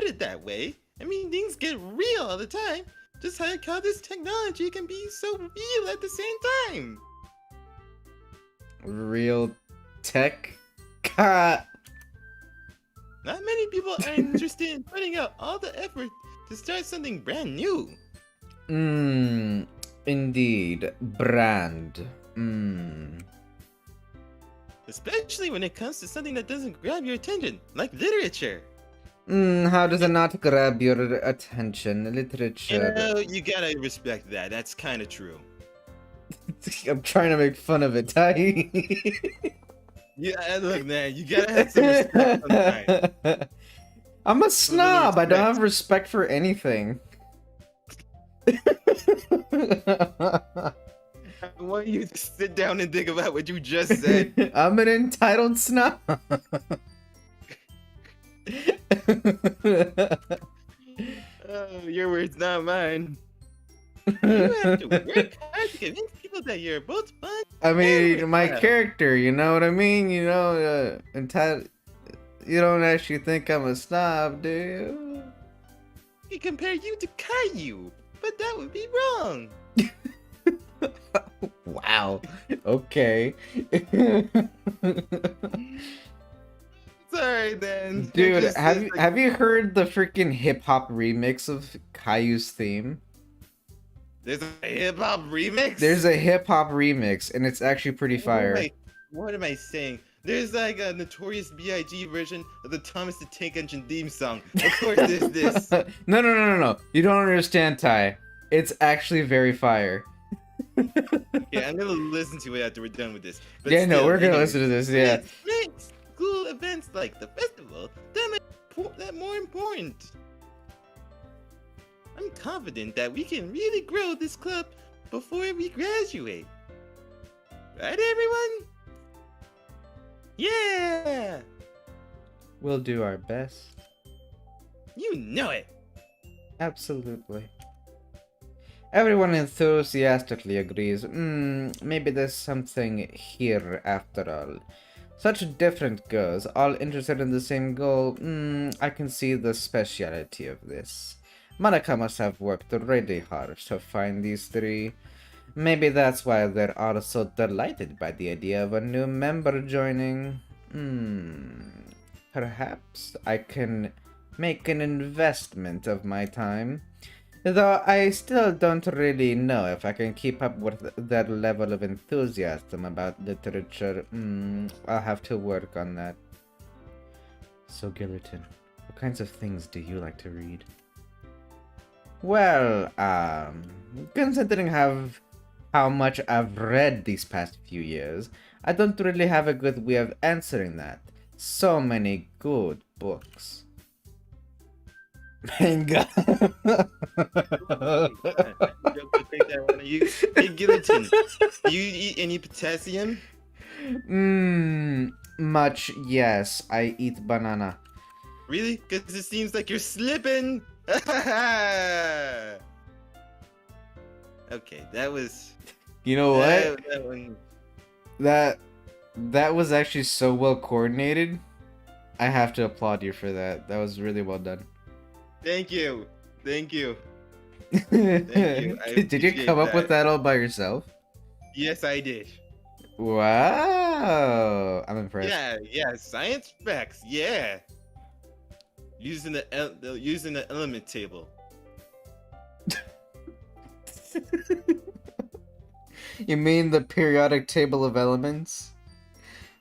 Speaker 1: it that way. I mean, things get real all the time. Just like how this technology can be so real at the same time.
Speaker 2: Real tech? God.
Speaker 1: Not many people are interested in putting out all the effort to start something brand new.
Speaker 2: Indeed. Brand.
Speaker 1: Especially when it comes to something that doesn't grab your attention, like literature.
Speaker 2: How does it not grab your attention? Literature.
Speaker 1: You know, you gotta respect that. That's kind of true.
Speaker 2: I'm trying to make fun of it, Ty.
Speaker 1: Yeah, look, man, you gotta have some respect sometimes.
Speaker 2: I'm a snob. I don't have respect for anything.
Speaker 1: I want you to sit down and think about what you just said.
Speaker 2: I'm an entitled snob.
Speaker 1: Oh, your words, not mine. You have to work hard to convince people that you're both fun.
Speaker 2: I mean, my character, you know what I mean? You know, entitled. You don't actually think I'm a snob, do you?
Speaker 1: We compare you to Caillou, but that would be wrong.
Speaker 2: Wow. Okay.
Speaker 1: Sorry, then.
Speaker 2: Dude, have you heard the freaking hip hop remix of Caillou's theme?
Speaker 1: There's a hip hop remix?
Speaker 2: There's a hip hop remix, and it's actually pretty fire.
Speaker 1: What am I saying? There's like a Notorious B.I.G. version of the Thomas the Tank Engine theme song. Of course there's this.
Speaker 2: No. You don't understand, Ty. It's actually very fire.
Speaker 1: Yeah, I'm gonna listen to it after we're done with this. But
Speaker 2: yeah,
Speaker 1: still,
Speaker 2: no, we're gonna listen to this, yeah.
Speaker 1: Makes school events like the festival that more important. I'm confident that we can really grow this club before we graduate. Right, everyone? Yeah!
Speaker 2: We'll do our best.
Speaker 1: You know it!
Speaker 2: Absolutely. Everyone enthusiastically agrees. Maybe there's something here after all. Such different girls, all interested in the same goal. I can see the speciality of this. Manaka must have worked really hard to find these three. Maybe that's why they're all so delighted by the idea of a new member joining. Perhaps I can make an investment of my time. Though I still don't really know if I can keep up with that level of enthusiasm about literature. I'll have to work on that. So, Gillerton, what kinds of things do you like to read? Well, considering how much I've read these past few years, I don't really have a good way of answering that. So many good books. Manga.
Speaker 1: Hey, Gilliton, do you eat any potassium?
Speaker 2: Much, yes. I eat banana.
Speaker 1: Really? Because it seems like you're slipping. Okay, that was.
Speaker 2: You know what?
Speaker 1: That one.
Speaker 2: That was actually so well coordinated. I have to applaud you for that. That was really well done.
Speaker 1: Thank you. Thank you. Thank you.
Speaker 2: Did you come up with that all by yourself?
Speaker 1: Yes, I did.
Speaker 2: Wow, I'm impressed.
Speaker 1: Yeah, science facts. Yeah. Using the element table.
Speaker 2: You mean the periodic table of elements?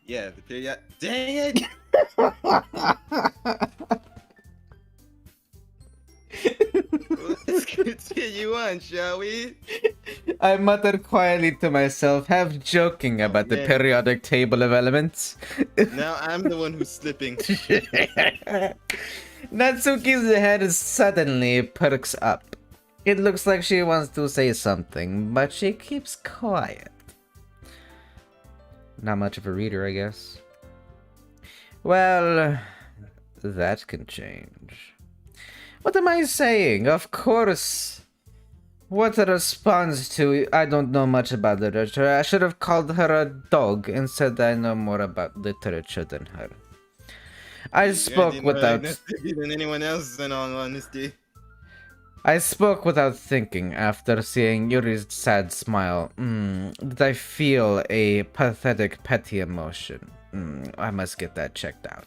Speaker 1: Yeah, the period. Dang it! Let's continue on, shall we?
Speaker 2: I muttered quietly to myself, half joking about the
Speaker 1: man.
Speaker 2: periodic table of elements.
Speaker 1: Now I'm the one who's slipping.
Speaker 2: Natsuki's head suddenly perks up. It looks like she wants to say something, but she keeps quiet. Not much of a reader, I guess. Well, that can change. What am I saying? Of course. What a response to I don't know much about literature. I should have called her a dog and said I know more about literature than her. I spoke without
Speaker 1: than anyone else, in all honesty.
Speaker 2: I spoke without thinking after seeing Yuri's sad smile. Did I feel a pathetic, petty emotion? I must get that checked out.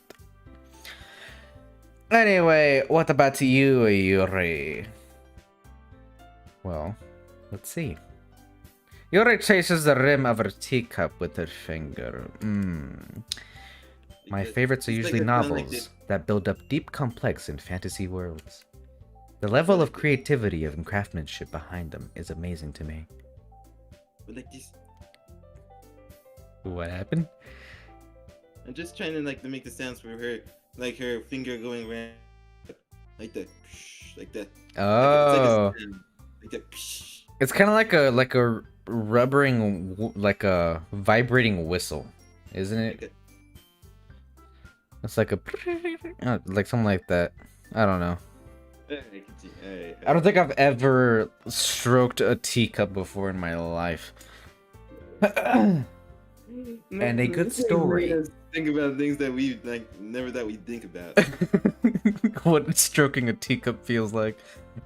Speaker 2: Anyway, what about you, Yuri? Well, let's see. Yuri chases the rim of her teacup with her finger. My favorites are usually novels that build up deep, complex, and fantasy worlds. The level of creativity and craftsmanship behind them is amazing to me.
Speaker 1: But like this.
Speaker 2: What happened?
Speaker 1: I'm just trying to to make the sounds for her, like her finger going around, like that, like that.
Speaker 2: Oh,
Speaker 1: like that.
Speaker 2: It's kind of like a rubbering, like a vibrating whistle, isn't it? It's like a like something like that. I don't know. I don't think I've ever stroked a teacup before in my life. And a good story.
Speaker 1: Think about things that we never that we think about.
Speaker 2: What stroking a teacup feels like.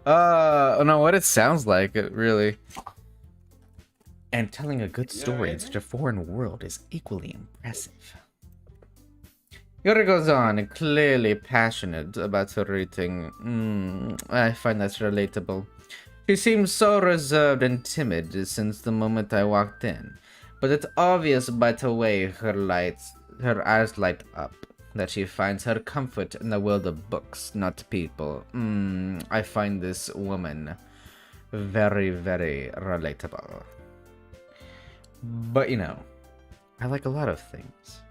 Speaker 2: No, what it sounds like, really. And telling a good story in such a foreign world is equally impressive. Yuri goes on, clearly passionate about her reading. I find that relatable. She seems so reserved and timid since the moment I walked in, but it's obvious by the way her eyes light up that she finds her comfort in the world of books, not people. I find this woman very, very relatable. But you know, I like a lot of things.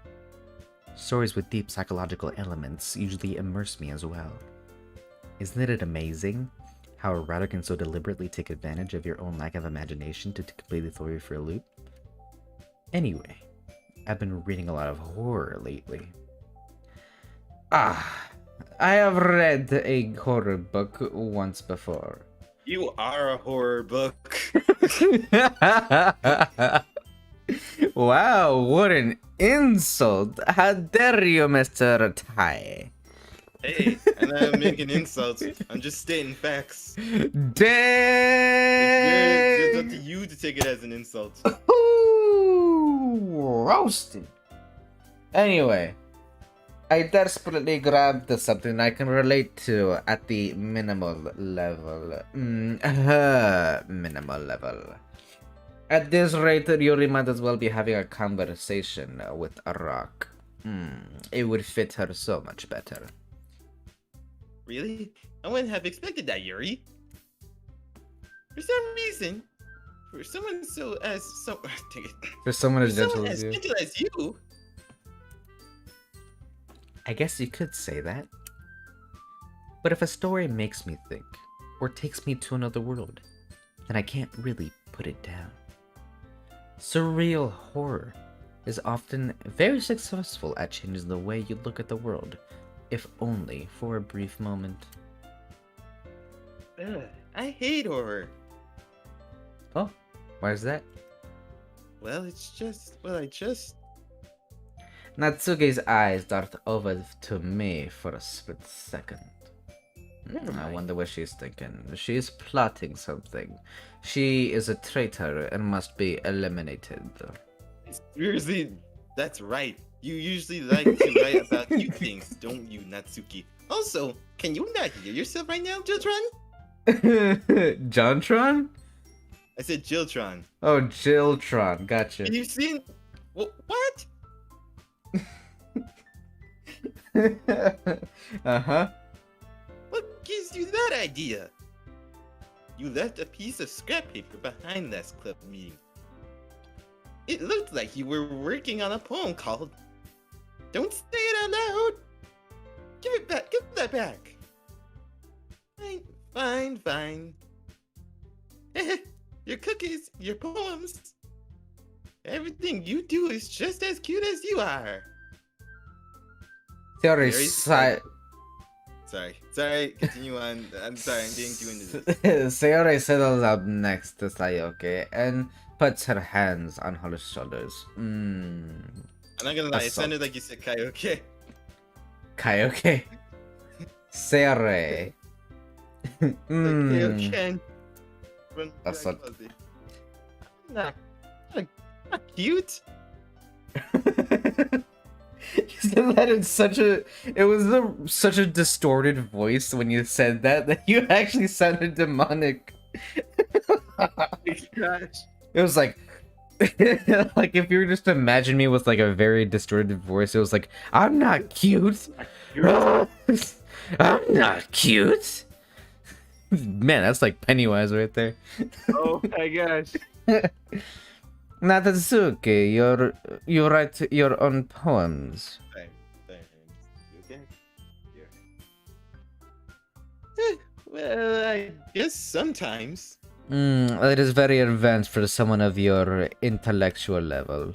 Speaker 2: Stories with deep psychological elements usually immerse me as well. Isn't it amazing how a writer can so deliberately take advantage of your own lack of imagination to completely throw you for a loop? Anyway, I've been reading a lot of horror lately. I have read a horror book once before.
Speaker 1: You are a horror book.
Speaker 2: Wow, what an insult! How dare you, Mr. Tai?
Speaker 1: Hey, I'm not making insults. I'm just stating facts. It's up to
Speaker 2: Dang!
Speaker 1: you to take it as an insult.
Speaker 2: Ooh, roasted. Anyway, I desperately grabbed something I can relate to at the minimal level. Minimal level. At this rate, Yuri might as well be having a conversation with a rock. It would fit her so much better.
Speaker 1: Really? I wouldn't have expected that, Yuri. For some reason, for someone take it.
Speaker 2: For someone as
Speaker 1: For
Speaker 2: gentle
Speaker 1: someone
Speaker 2: as
Speaker 1: as
Speaker 2: you.
Speaker 1: gentle as you,
Speaker 2: I guess you could say that. But if a story makes me think, or takes me to another world, then I can't really put it down. Surreal horror is often very successful at changing the way you look at the world, if only for a brief moment.
Speaker 1: I hate horror.
Speaker 2: Oh, why is that?
Speaker 1: Well, I just.
Speaker 2: Natsuki's eyes dart over to me for a split second.
Speaker 1: Never
Speaker 2: I
Speaker 1: mind.
Speaker 2: wonder what she's thinking. She's plotting something. She is a traitor and must be eliminated.
Speaker 1: Seriously, that's right. You usually like to write about cute things, don't you, Natsuki? Also, can you not hear yourself right now, Jiltron?
Speaker 2: Jontron?
Speaker 1: I said Jiltron.
Speaker 2: Oh, Jiltron. Gotcha.
Speaker 1: And you've seen. What?
Speaker 2: Uh-huh.
Speaker 1: What gives you that idea? You left a piece of scrap paper behind last club meeting. It looked like you were working on a poem called Don't Say It Out Loud! Give it back, give that back! Fine. Your cookies, your poems, everything you do is just as cute as you are.
Speaker 2: Theory
Speaker 1: Very
Speaker 2: si-
Speaker 1: Sorry, continue on. I'm sorry, I'm getting too into this.
Speaker 2: Sayori settles up next to Sayoko and puts her hands on her shoulders.
Speaker 1: I'm not gonna lie, it
Speaker 2: Assault.
Speaker 1: sounded like you said karaoke.
Speaker 2: Kaioke. Sayori.
Speaker 1: Karaoke.
Speaker 2: Assault.
Speaker 1: Not cute.
Speaker 2: You said that in such a such a distorted voice when you said that you actually sounded demonic.
Speaker 1: Oh my gosh.
Speaker 2: It was like like if you were just to imagine me with like a very distorted voice, it was like, I'm not cute. I'm not cute. Man, that's like Pennywise right there.
Speaker 1: Oh my gosh.
Speaker 2: Natsuki, you write your own poems.
Speaker 1: Thanks. You okay? Here. Well, I guess sometimes.
Speaker 2: It is very advanced for someone of your intellectual level.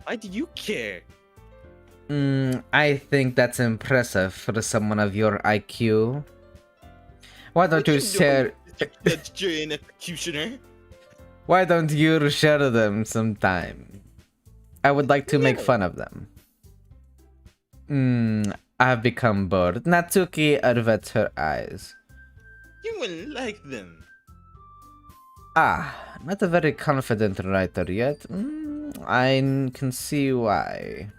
Speaker 1: Why do you care?
Speaker 2: I think that's impressive for someone of your IQ. Why don't you share?
Speaker 1: That's your executioner.
Speaker 2: Why don't you share them sometime? I would like to make fun of them. I have become bored. Natsuki averts her eyes.
Speaker 1: You wouldn't like them.
Speaker 2: Not a very confident writer yet. I can see why.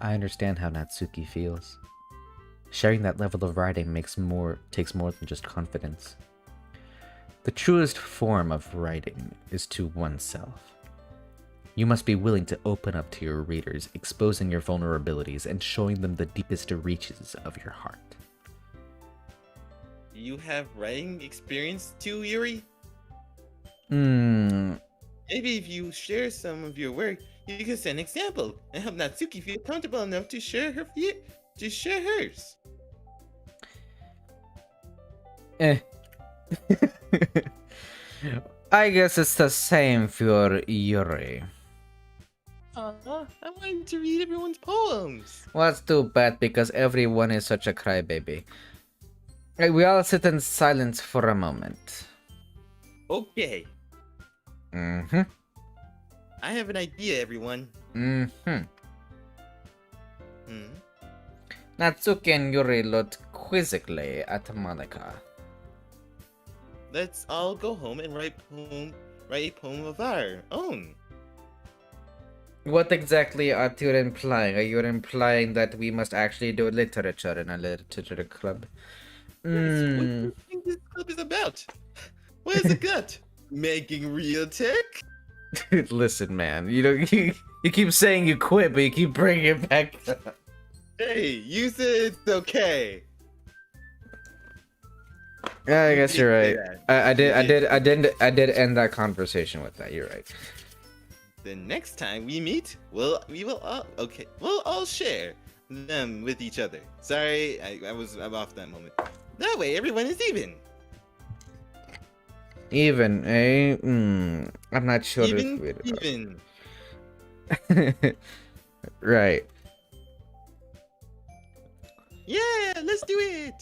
Speaker 2: I understand how Natsuki feels. Sharing that level of writing takes more than just confidence. The truest form of writing is to oneself. You must be willing to open up to your readers, exposing your vulnerabilities and showing them the deepest reaches of your heart.
Speaker 1: Do you have writing experience too, Yuri?
Speaker 2: Hmm.
Speaker 1: Maybe if you share some of your work, you can set an example and help Natsuki feel comfortable enough to share hers.
Speaker 2: I guess it's the same for Yuri.
Speaker 1: Uh-huh. I wanted to read everyone's poems.
Speaker 2: Well, that's too bad because everyone is such a crybaby. Hey, we all sit in silence for a moment.
Speaker 1: Okay,
Speaker 2: Mm-hmm.
Speaker 1: I have an idea, everyone.
Speaker 2: Mm-hmm.
Speaker 1: Hmm?
Speaker 2: Natsuki and Yuri looked quizzically at Monica.
Speaker 1: Let's all go home and write a poem of our own.
Speaker 2: What exactly are you implying? Are you implying that we must actually do literature in a literature club?
Speaker 1: Yes, what do
Speaker 2: Hmm.
Speaker 1: you think this club is about? What is it got? Making real tech?
Speaker 2: Listen, man. You know, you keep saying you quit, but you keep bringing it back.
Speaker 1: Hey, you said it's okay.
Speaker 2: Yeah, I
Speaker 1: You
Speaker 2: guess
Speaker 1: did
Speaker 2: you're
Speaker 1: say
Speaker 2: right.
Speaker 1: that. You did.
Speaker 2: I did end that conversation with that. You're right.
Speaker 1: The next time we meet, we'll all share them with each other. Sorry, I'm off that moment. That way, everyone is even.
Speaker 2: Even, eh? I'm not sure
Speaker 1: Even,
Speaker 2: if
Speaker 1: even.
Speaker 2: it. Right.
Speaker 1: Yeah, let's do it.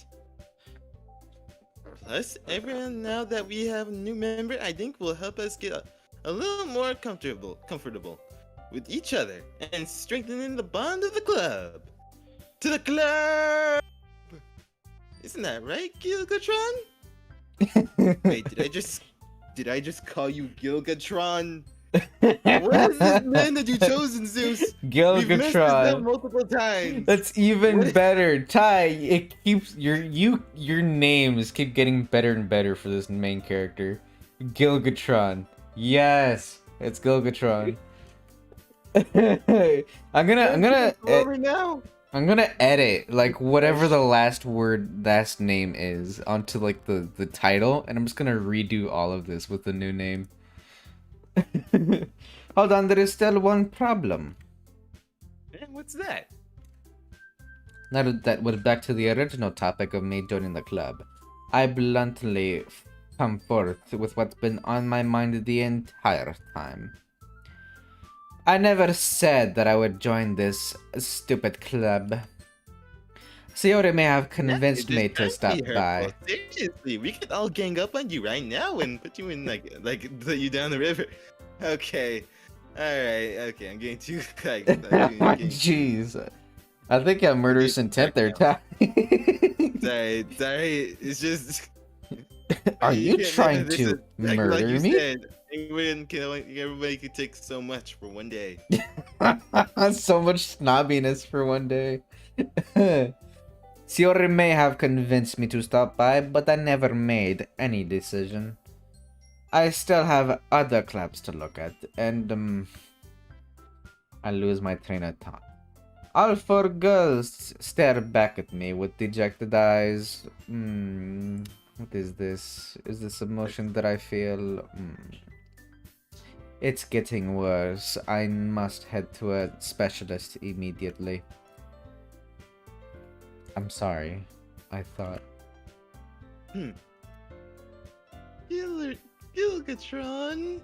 Speaker 1: Plus, everyone, now that we have a new member, I think will help us get a little more comfortable with each other and strengthening the bond of the club. To the club! Isn't that right, Gilgatron? Wait, did I just call you Gilgatron? What is this name that you chosen, Zeus? We've messed this up
Speaker 2: Gilgatron.
Speaker 1: multiple times.
Speaker 2: That's even
Speaker 1: What-
Speaker 2: better. Ty, it keeps your names keep getting better and better for this main character. Gilgatron. Yes, it's Gilgatron. I'm gonna edit like whatever the last name is onto like the title, and I'm just gonna redo all of this with the new name. Hold on, there is still one problem.
Speaker 1: What's that?
Speaker 2: Now that we're back to the original topic of me joining the club, I bluntly come forth with what's been on my mind the entire time. I never said that I would join this stupid club. Sayori may have convinced me to stop by.
Speaker 1: Seriously, we could all gang up on you right now and put you in put you down the river. Okay, all right, okay. I'm getting too
Speaker 2: Jeez. I think I have murderous intent there, Ty.
Speaker 1: sorry. It's just.
Speaker 2: Are you
Speaker 1: can't
Speaker 2: trying
Speaker 1: this
Speaker 2: to
Speaker 1: is-
Speaker 2: murder
Speaker 1: you
Speaker 2: me?
Speaker 1: Said, everybody could take so much for one day.
Speaker 2: So much snobbiness for one day. Sayori may have convinced me to stop by, but I never made any decision. I still have other clubs to look at, and I lose my train of thought. All four girls stare back at me with dejected eyes. What is this? Is this emotion that I feel? It's getting worse. I must head to a specialist immediately. I'm sorry. I thought.
Speaker 1: Gilgatron.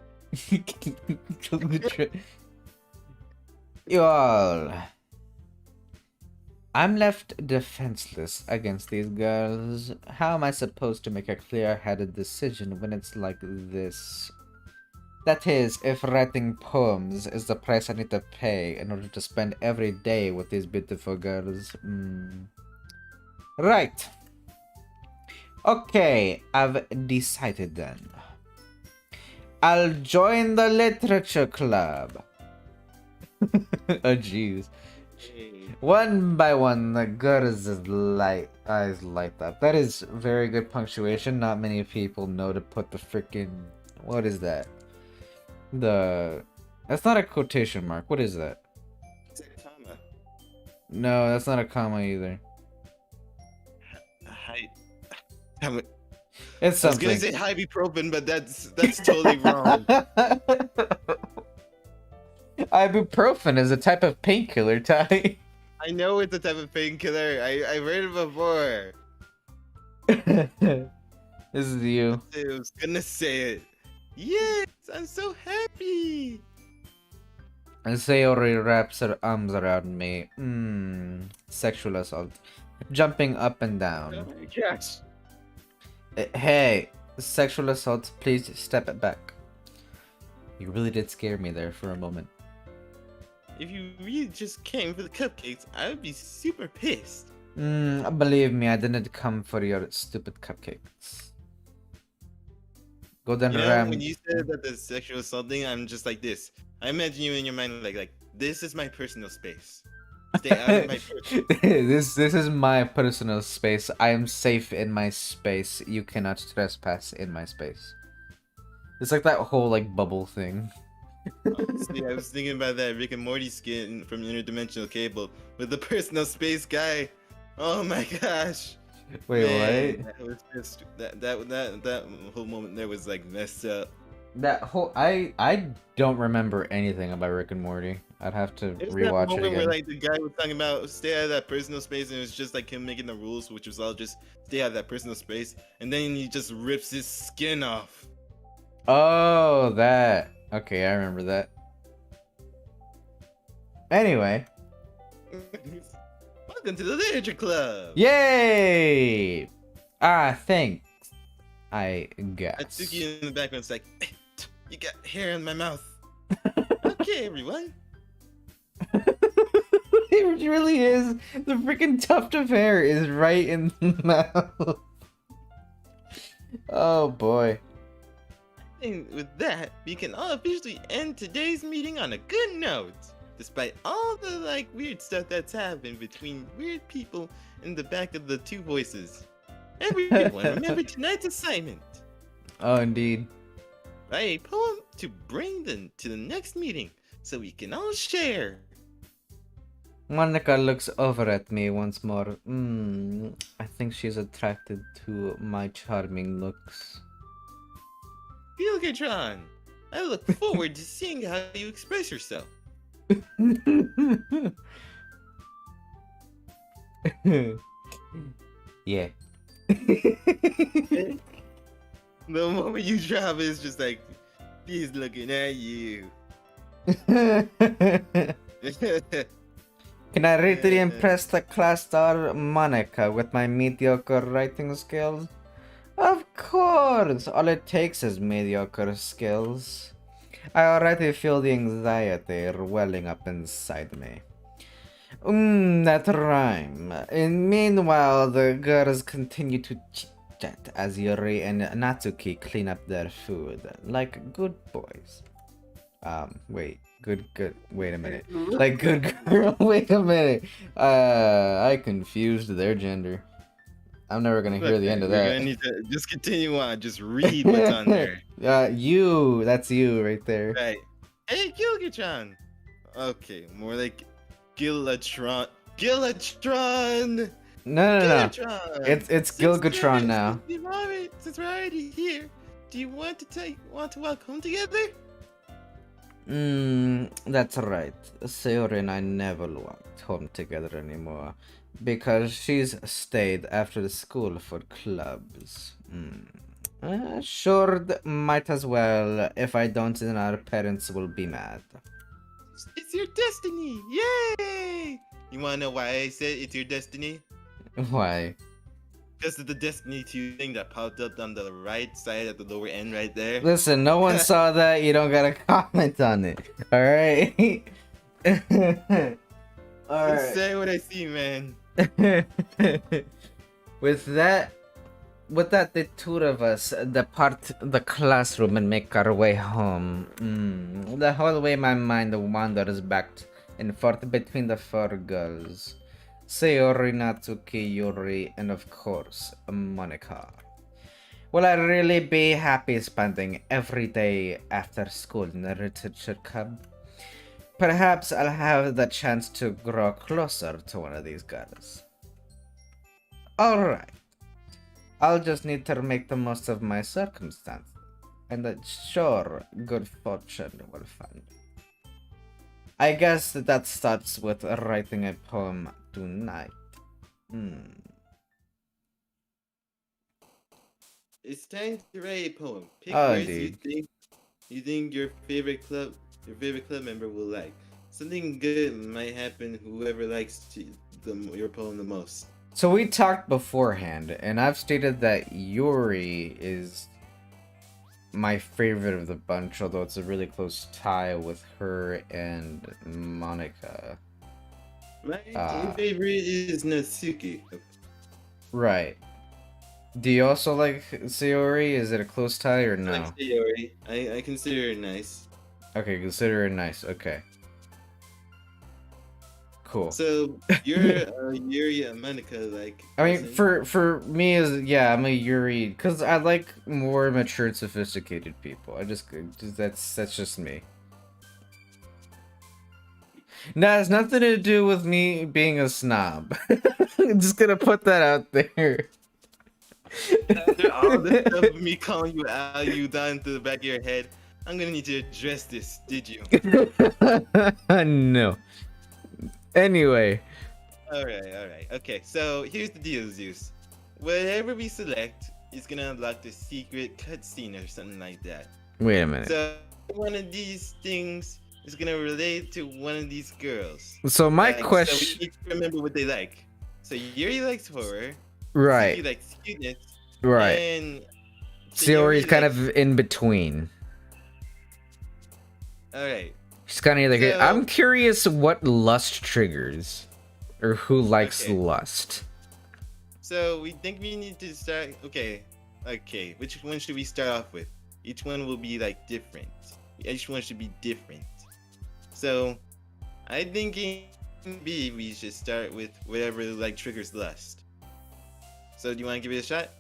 Speaker 2: You all. I'm left defenseless against these girls. How am I supposed to make a clear-headed decision when it's like this? That is, if writing poems is the price I need to pay in order to spend every day with these beautiful girls. Right. Okay, I've decided then. I'll join the literature club. Oh jeez. One by one, the girls' eyes light up. That is very good punctuation. Not many people know to put the freaking... What is that? That's not a quotation mark. What is that?
Speaker 1: It's a comma.
Speaker 2: No, that's not a comma either. It's
Speaker 1: I was
Speaker 2: something.
Speaker 1: gonna say ibuprofen, but that's totally wrong.
Speaker 2: Ibuprofen is a type of painkiller, Ty.
Speaker 1: I know it's a type of painkiller. I've heard it before.
Speaker 2: This is you.
Speaker 1: I was gonna say it. Yes, I'm so happy.
Speaker 2: And Sayori wraps her arms around me. Sexual assault. Jumping up and
Speaker 1: Oh
Speaker 2: down.
Speaker 1: my gosh.
Speaker 2: Hey, sexual assault, please step it back. You really did scare me there for a moment.
Speaker 1: If you really just came for the cupcakes, I would be super pissed.
Speaker 2: Believe me, I didn't come for your stupid cupcakes. Golden
Speaker 1: You know, when
Speaker 2: Ram.
Speaker 1: you said that the sexual assault thing, I'm just like this. I imagine you in your mind like this is my personal space. Stay out of my personal.
Speaker 2: This is my personal space. I am safe in my space. You cannot trespass in my space. It's like that whole like bubble thing.
Speaker 1: Honestly, I was thinking about that Rick and Morty skin from Interdimensional Cable with the personal space guy. Oh my gosh.
Speaker 2: Wait,
Speaker 1: Man,
Speaker 2: what?
Speaker 1: that was just that whole moment there was like messed up.
Speaker 2: That whole I don't remember anything about Rick and Morty. I'd have to
Speaker 1: There's that
Speaker 2: rewatch it
Speaker 1: moment where
Speaker 2: again.
Speaker 1: like the guy was talking about stay out of that personal space, and it was just like him making the rules, which was all just stay out of that personal space, and then he just rips his skin off.
Speaker 2: Oh, that. Okay, I remember that. Anyway,
Speaker 1: Welcome to the literature club.
Speaker 2: yay! Thanks. I guess.
Speaker 1: Atsuki in the background's like, you got hair in my mouth. Okay, everyone.
Speaker 2: It really is. The freaking tuft of hair is right in the mouth. Oh boy.
Speaker 1: And with that, we can all officially end today's meeting on a good note. Despite all the like weird stuff that's happened between weird people in the back of the two voices. Everyone, remember tonight's assignment.
Speaker 2: Oh, indeed.
Speaker 1: Write a poem to bring them to the next meeting so we can all share.
Speaker 2: Monica looks over at me once more. I think she's attracted to my charming looks.
Speaker 1: Gilgatron, I look forward to seeing how you express yourself.
Speaker 2: Yeah.
Speaker 1: The moment you drop it, it's just like, he's looking at you.
Speaker 2: Can I really impress the class star Monica with my mediocre writing skills? Of course! All it takes is mediocre skills. I already feel the anxiety welling up inside me. That rhyme. And meanwhile, the girls continue to chit-chat as Yuri and Natsuki clean up their food, like good boys. Wait a minute. Like good girl, wait a minute. I confused their gender. I'm never gonna hear the end of
Speaker 1: We're
Speaker 2: that.
Speaker 1: gonna need to just continue on. Just read what's on there.
Speaker 2: That's you right there.
Speaker 1: Right. Hey, Gilgatron. Okay, more like Gilatron. Gilatron.
Speaker 2: No.
Speaker 1: Gilgatron.
Speaker 2: It's Gilgatron now.
Speaker 1: Since we're already here, do you want to walk home together?
Speaker 2: That's right. Sayori and I never walked home together anymore because she's stayed after the school for clubs. Sure, might as well. If I don't, then our parents will be mad.
Speaker 1: It's your destiny! Yay! You wanna know why I said it's your destiny?
Speaker 2: Why?
Speaker 1: Because of the Destiny 2 thing that popped up on the right side at the lower end right there.
Speaker 2: Listen, no one saw that. You don't gotta comment on it. Alright?
Speaker 1: Alright. Say what I see, man.
Speaker 2: With that, the two of us depart the classroom and make our way home. The whole way my mind wanders back and forth between the four girls. Sayori, Natsuki, Yuri, and of course, Monica. Will I really be happy spending every day after school in the literature club? Perhaps I'll have the chance to grow closer to one of these girls. Alright. I'll just need to make the most of my circumstances, and I'm sure good fortune will find me. I guess that starts with writing a poem tonight.
Speaker 1: It's time to write a poem. Pick
Speaker 2: Oh,
Speaker 1: words
Speaker 2: dude.
Speaker 1: you think your favorite club member will like. something good might happen. Whoever likes your poem the most.
Speaker 2: So we talked beforehand, and I've stated that Yuri is my favorite of the bunch, although it's a really close tie with her and Monica.
Speaker 1: My favorite is Natsuki.
Speaker 2: Right. Do you also like Sayori? Is it a close tie or no?
Speaker 1: I like Sayori. I consider her nice.
Speaker 2: Okay, consider her nice. Okay. Cool.
Speaker 1: So you're Yuri and Monica, like.
Speaker 2: I mean, for me is yeah, I'm a Yuri because I like more mature and sophisticated people. That's just me. No, it's nothing to do with me being a snob. I'm just gonna put that out there.
Speaker 1: After all this stuff of me calling you out, you down to the back of your head, I'm gonna need to address this. Did you?
Speaker 2: No. Anyway.
Speaker 1: Alright. Okay, so here's the deal, Zeus. Whatever we select is gonna unlock the secret cutscene or something like that.
Speaker 2: Wait a minute.
Speaker 1: So one of these things is gonna relate to one of these girls.
Speaker 2: So my
Speaker 1: So we
Speaker 2: question.
Speaker 1: need to remember what they like. So Yuri likes horror.
Speaker 2: Right.
Speaker 1: He likes cuteness.
Speaker 2: Right.
Speaker 1: And
Speaker 2: Sayori's kind
Speaker 1: likes...
Speaker 2: of in between.
Speaker 1: Alright.
Speaker 2: She's kind of either.
Speaker 1: So...
Speaker 2: I'm curious what lust triggers, or who likes
Speaker 1: Okay.
Speaker 2: lust.
Speaker 1: So we think we need to start. Okay. Which one should we start off with? Each one will be like different. Each one should be different. So I think in B we should start with whatever like triggers lust. So do you want to give it a shot?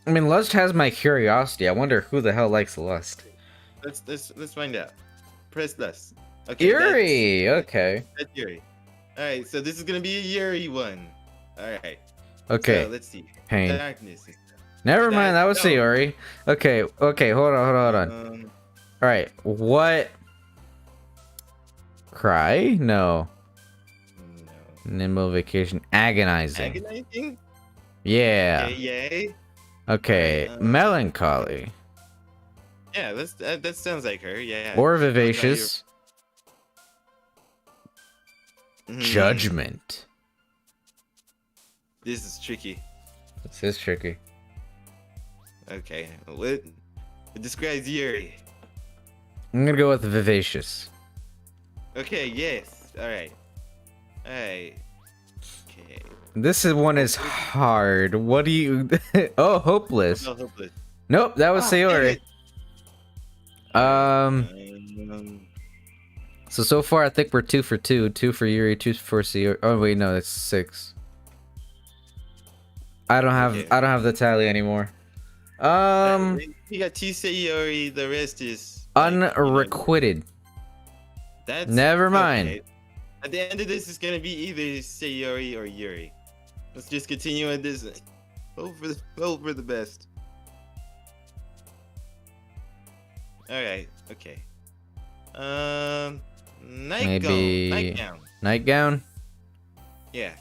Speaker 2: I mean, lust has my curiosity. I wonder who the hell likes lust.
Speaker 1: Let's find out. Press lust. Okay.
Speaker 2: Yuri. Okay.
Speaker 1: That's Yuri. All right. So this is gonna be a Yuri one. All right.
Speaker 2: Okay.
Speaker 1: So let's see.
Speaker 2: Pain.
Speaker 1: Darkness.
Speaker 2: Never mind. That was
Speaker 1: No.
Speaker 2: Sayori. Okay. Okay. Hold on. All right. What? Cry? No.
Speaker 1: No.
Speaker 2: Nimble vacation. Agonizing.
Speaker 1: Agonizing?
Speaker 2: Yeah.
Speaker 1: Yay.
Speaker 2: Okay. Melancholy.
Speaker 1: Yeah, that sounds like her. Yeah.
Speaker 2: Or vivacious.
Speaker 1: Mhm.
Speaker 2: Judgment.
Speaker 1: This is tricky.
Speaker 2: This is tricky.
Speaker 1: Okay. What describes Yuri?
Speaker 2: I'm gonna go with vivacious.
Speaker 1: Okay. Yes. All right. Okay.
Speaker 2: One is hard. What do you? Oh, hopeless.
Speaker 1: No, hopeless.
Speaker 2: Nope, that was Sayori. So far I think we're 2 for 2. 2 for Yuri, 2 for Sayori. Oh wait, no, that's 6. I don't have the tally anymore.
Speaker 1: You got two Sayori. The rest is
Speaker 2: unrequited.
Speaker 1: That's
Speaker 2: never mind.
Speaker 1: Okay. At the end of this, it's gonna be either Sayori or Yuri. Let's just continue with this. Hope for the best. All right. Okay. Nightgown.
Speaker 2: Nightgown?
Speaker 1: Yeah.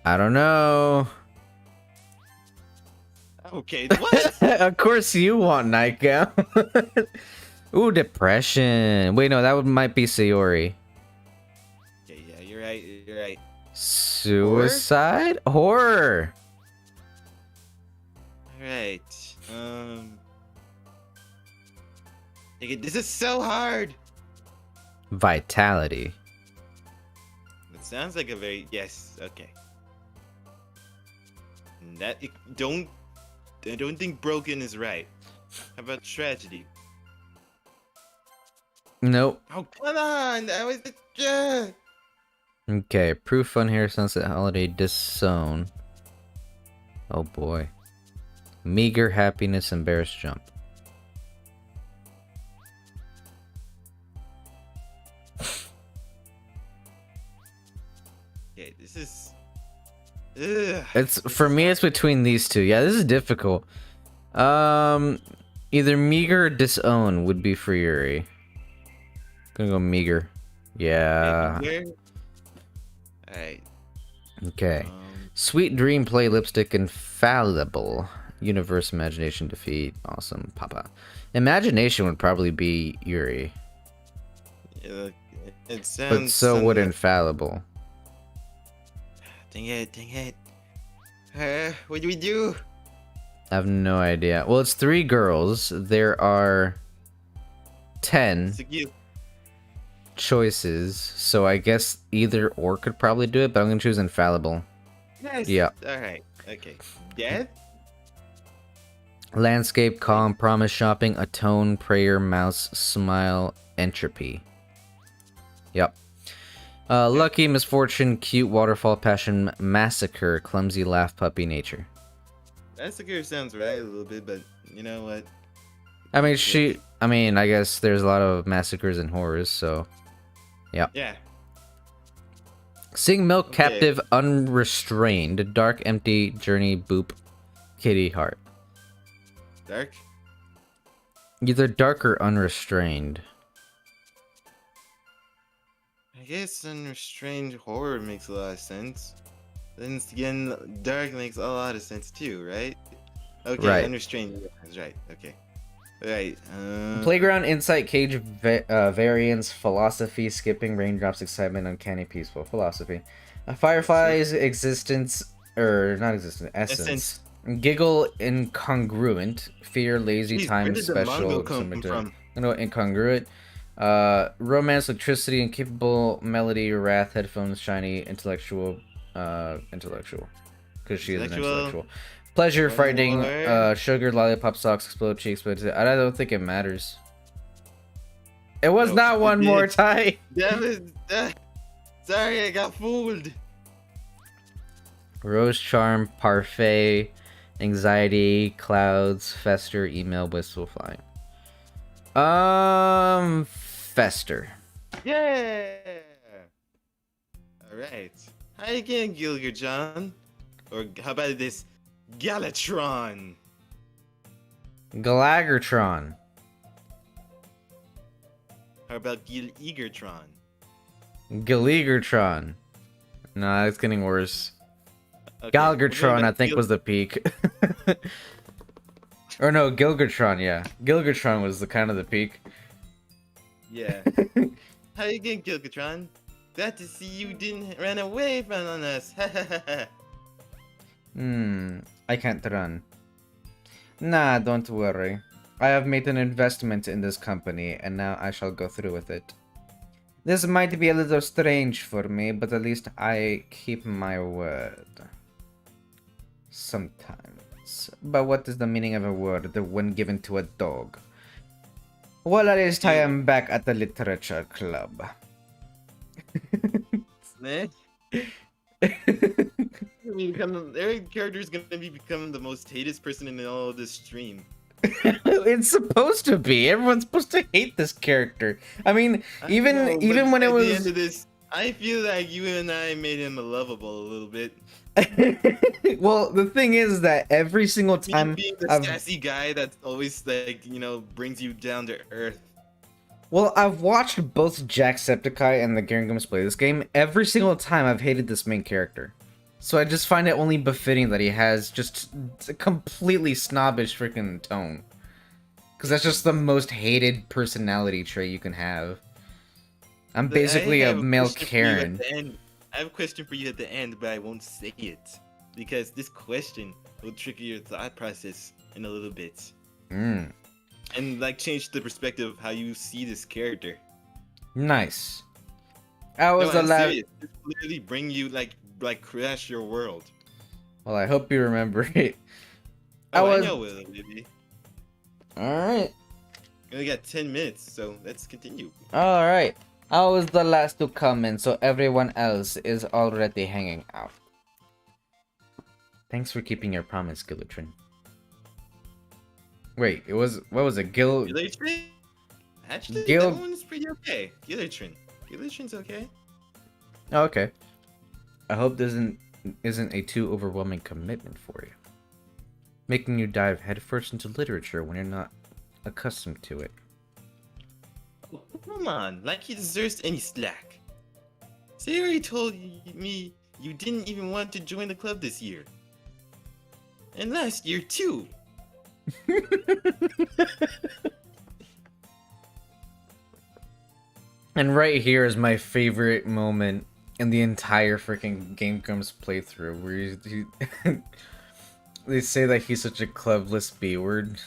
Speaker 2: I don't know.
Speaker 1: Okay. What?
Speaker 2: Of course you want nightgown. Ooh, depression. Wait, no, might be Sayori.
Speaker 1: Okay. Yeah, you're right.
Speaker 2: Suicide? Horror.
Speaker 1: All right. This is so hard.
Speaker 2: Vitality.
Speaker 1: It sounds like a very yes. Okay. I don't think broken is right. How about tragedy?
Speaker 2: Nope.
Speaker 1: Oh come on! That was the.
Speaker 2: Okay, proof fun here, sunset holiday, disown. Oh boy. Meager happiness, embarrassed jump.
Speaker 1: Okay, this is. Ugh.
Speaker 2: It's for me. It's between these two. Yeah, this is difficult. Either meager or disown would be for Yuri. Gonna go meager. Yeah.
Speaker 1: Alright.
Speaker 2: Okay. Sweet dream, play lipstick, infallible. Universe, imagination, defeat. Awesome, Papa. Imagination would probably be Yuri.
Speaker 1: It
Speaker 2: But
Speaker 1: sounds
Speaker 2: so would
Speaker 1: somewhat.
Speaker 2: infallible.
Speaker 1: Dang it, dang it. What do we do?
Speaker 2: I have no idea. Well, it's 3 girls. There are 10
Speaker 1: Sugi.
Speaker 2: choices, so I guess either or could probably do it, but I'm gonna choose infallible.
Speaker 1: Yes.
Speaker 2: Yeah.
Speaker 1: Alright. Okay. Death?
Speaker 2: Landscape, calm, promise, shopping, atone, prayer, mouse, smile, entropy. Yep. Lucky, misfortune, cute, waterfall, passion, massacre, clumsy, laugh, puppy, nature.
Speaker 1: Massacre sounds right a little bit, but you know what?
Speaker 2: I mean, I guess there's a lot of massacres and horrors, so. Yep.
Speaker 1: Yeah.
Speaker 2: Sing milk,
Speaker 1: Okay.
Speaker 2: captive, unrestrained, dark, empty, journey, boop, kitty, heart.
Speaker 1: Dark?
Speaker 2: Either dark or unrestrained.
Speaker 1: I guess unrestrained horror makes a lot of sense. Then again, dark makes a lot of sense too, right? Okay,
Speaker 2: Right.
Speaker 1: unrestrained. Yeah, that's right. Okay. Right.
Speaker 2: Playground, insight, cage, variance, philosophy, skipping, raindrops, excitement, uncanny, peaceful, philosophy. Firefly's existence, or not existence, essence. Giggle, incongruent, fear, lazy,
Speaker 1: Jeez, where
Speaker 2: time,
Speaker 1: did the Mongo
Speaker 2: special,
Speaker 1: come from?
Speaker 2: you know, incongruent. Romance, electricity, incapable, melody, wrath, headphones, shiny, intellectual, intellectual. Because she is an intellectual. Pleasure,
Speaker 1: One
Speaker 2: frightening,
Speaker 1: more.
Speaker 2: sugar, lollipop, socks, explode cheeks, but I don't think it matters. It was
Speaker 1: No,
Speaker 2: not
Speaker 1: it
Speaker 2: one more
Speaker 1: did.
Speaker 2: tie.
Speaker 1: Damn it. Sorry, I got fooled.
Speaker 2: Rose charm, parfait, anxiety, clouds, fester, email, whistle, flying. Fester.
Speaker 1: Yeah. All right. Hi again, Gilger John. Or how about this, Galatron?
Speaker 2: Galaggertron.
Speaker 1: How about Gil-Eagertron?
Speaker 2: Galeagertron. Nah, it's getting worse.
Speaker 1: Okay, we'll go
Speaker 2: Galgertron, I
Speaker 1: back
Speaker 2: think,
Speaker 1: Gil-
Speaker 2: was the peak. Or no, Gilgertron, yeah. Gilgertron was the kind of the peak.
Speaker 1: Yeah. Hi again, Gilgatron. Glad to see you didn't run away from us.
Speaker 2: I can't run. Nah, don't worry. I have made an investment in this company, and now I shall go through with it. This might be a little strange for me, but at least I keep my word. Sometimes. But what is the meaning of a word when given to a dog? Well, at least I am back at the literature club.
Speaker 1: Eh? Every character is gonna be becoming the most hated person in all of this stream.
Speaker 2: It's supposed to be. Everyone's supposed to hate this character. I mean,
Speaker 1: I
Speaker 2: even
Speaker 1: know,
Speaker 2: even
Speaker 1: but
Speaker 2: when it
Speaker 1: at
Speaker 2: was
Speaker 1: the end of this, I feel like you and I made him lovable a little bit.
Speaker 2: well, the thing is that every single
Speaker 1: Me
Speaker 2: time
Speaker 1: being the sassy guy that's always like, brings you down to earth.
Speaker 2: I've watched both Jacksepticeye and the Gringams play this game. Every single time I've hated this main character. So I just find it only befitting that he has just a completely snobbish freaking tone. Because that's just the most hated personality trait you can have. I'm basically a male Karen.
Speaker 1: I have a question for you at the end, but I won't say it. Because this question will trigger your thought process in a little bit. And like change the perspective of how you see this character.
Speaker 2: Nice. I was
Speaker 1: No,
Speaker 2: the
Speaker 1: I'm
Speaker 2: last.
Speaker 1: serious. This literally bring you like crash your world.
Speaker 2: Well, I hope you remember it.
Speaker 1: I
Speaker 2: was.
Speaker 1: know, Willie.
Speaker 2: Alright.
Speaker 1: We only got 10 minutes, so let's continue.
Speaker 2: Alright. I was the last to come in, so everyone else is already hanging out. Thanks for keeping your promise, Gillatrin. Wait, what was it?
Speaker 1: Gillatrin? Actually, that one's pretty okay. Gillatrin. Gillatrin's okay.
Speaker 2: Oh, okay. I hope this isn't a too overwhelming commitment for you. Making you dive headfirst into literature when you're not accustomed to it.
Speaker 1: Oh, come on, like he deserves any slack. Sayori told me you didn't even want to join the club this year. And last year, too.
Speaker 2: And right here is my favorite moment in the entire freaking Game Grumps playthrough, where they say that he's such a clubless B-word.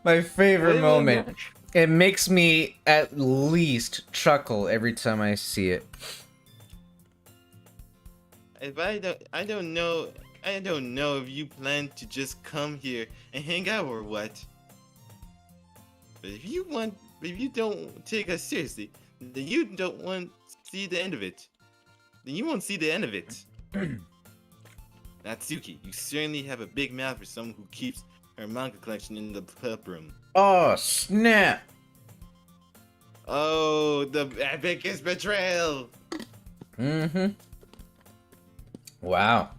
Speaker 2: My favorite
Speaker 1: Wait, wait,
Speaker 2: moment.
Speaker 1: wait.
Speaker 2: It makes me at least chuckle every time I see it.
Speaker 1: If I don't know if you plan to just come here and hang out or what. But if you don't take us seriously, then you don't want to see the end of it. Then you won't see the end of it. Natsuki, you certainly have a big mouth for someone who keeps her manga collection in the pub room.
Speaker 2: Oh, snap!
Speaker 1: Oh, the epicest betrayal!
Speaker 2: Mm-hmm. Wow.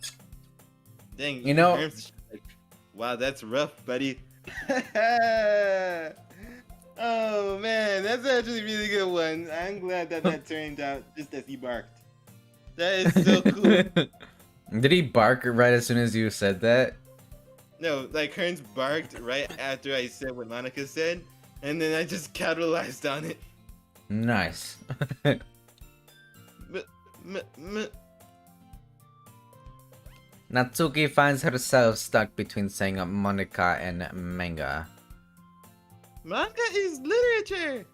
Speaker 1: Dang,
Speaker 2: You know-
Speaker 1: Herm's just like, wow, that's rough, buddy. Oh man, that's actually a really good one. I'm glad that turned out just as he barked. That is so cool.
Speaker 2: Did he bark right as soon as you said that?
Speaker 1: No, like Hearns barked right after I said what Monica said, and then I just capitalized on it.
Speaker 2: Nice.
Speaker 1: M- m- m-
Speaker 2: Natsuki finds herself stuck between saying Monica and manga.
Speaker 1: Manga is literature.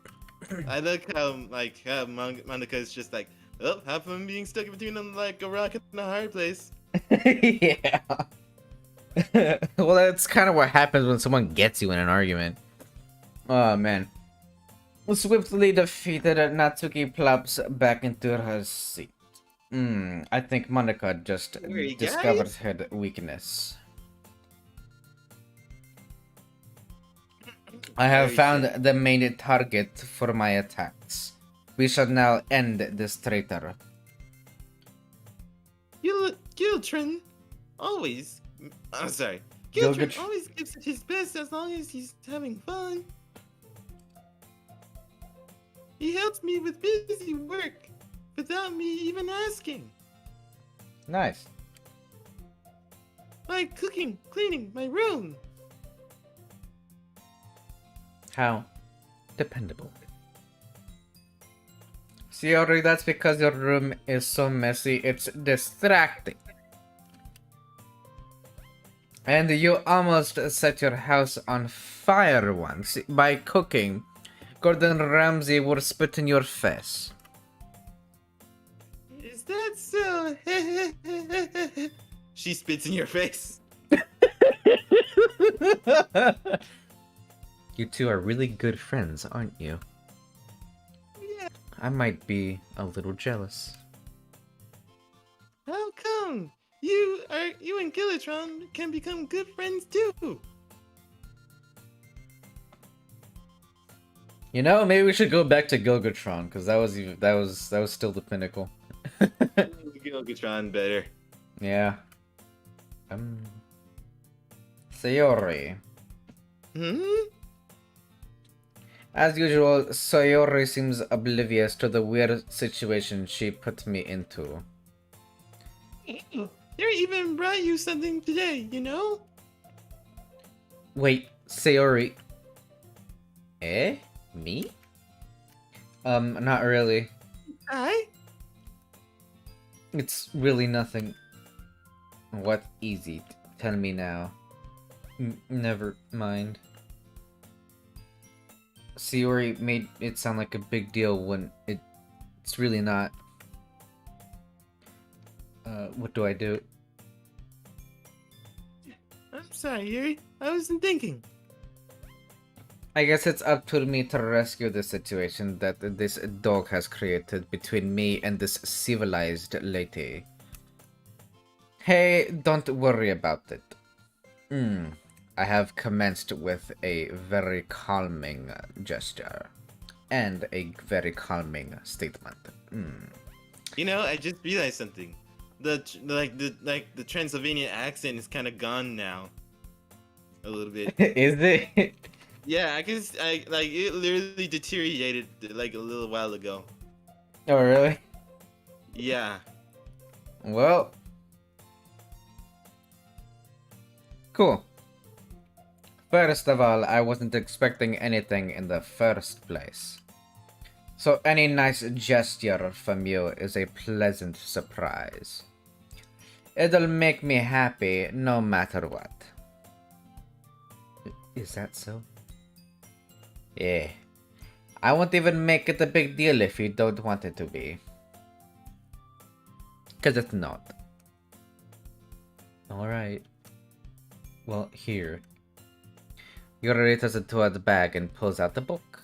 Speaker 1: I like how Monica is just like, oh, have fun being stuck between them like a rock and a hard place.
Speaker 2: Yeah. Well, that's kind of what happens when someone gets you in an argument. Oh, man. Swiftly defeated, Natsuki plops back into her seat. I think Monica just
Speaker 1: Hey,
Speaker 2: discovered
Speaker 1: guys.
Speaker 2: her weakness. I have
Speaker 1: Very
Speaker 2: found
Speaker 1: sad.
Speaker 2: the main target for my attacks. We shall now end this traitor.
Speaker 1: Giltrin always. I'm sorry.
Speaker 2: Gilgit-
Speaker 1: Giltrin always gives it his best as long as he's having fun. He helps me with busy work without me even asking.
Speaker 2: Nice.
Speaker 1: Like cooking, cleaning my room.
Speaker 2: How dependable. Shiori, that's because your room is so messy, it's distracting. And you almost set your house on fire once by cooking. Gordon Ramsay would spit in your face.
Speaker 1: Is that so? She spits in your face.
Speaker 2: You two are really good friends, aren't you?
Speaker 1: Yeah.
Speaker 2: I might be a little jealous.
Speaker 1: How come? You and Gilitron can become good friends too.
Speaker 2: You know, maybe we should go back to Gilgatron, because that was still the pinnacle.
Speaker 1: Gilgatron better.
Speaker 2: Yeah. Sayori.
Speaker 1: Hmm?
Speaker 2: As usual, Sayori seems oblivious to the weird situation she put me into.
Speaker 1: They even brought you something today, you know?
Speaker 2: Wait, Sayori. Eh? Me? Not really.
Speaker 1: I?
Speaker 2: It's really nothing. What easy? Tell me now. Never mind. Sayori made it sound like a big deal when it's really not. What do I do?
Speaker 1: I'm sorry, Yuri. I wasn't thinking.
Speaker 2: I guess it's up to me to rescue the situation that this dog has created between me and this civilized lady. Hey, don't worry about it. I have commenced with a very calming gesture and a very calming statement.
Speaker 1: You know, I just realized something. The Transylvanian accent is kind of gone now. A little bit.
Speaker 2: Is it?
Speaker 1: Yeah, it literally deteriorated like a little while ago.
Speaker 2: Oh, really?
Speaker 1: Yeah.
Speaker 2: Well. Cool. First of all, I wasn't expecting anything in the first place. So any nice gesture from you is a pleasant surprise. It'll make me happy no matter what. Is that so? Yeah. I won't even make it a big deal if you don't want it to be. 'Cause it's not. Alright. Well, here. Yuri throws it to the bag and pulls out the book.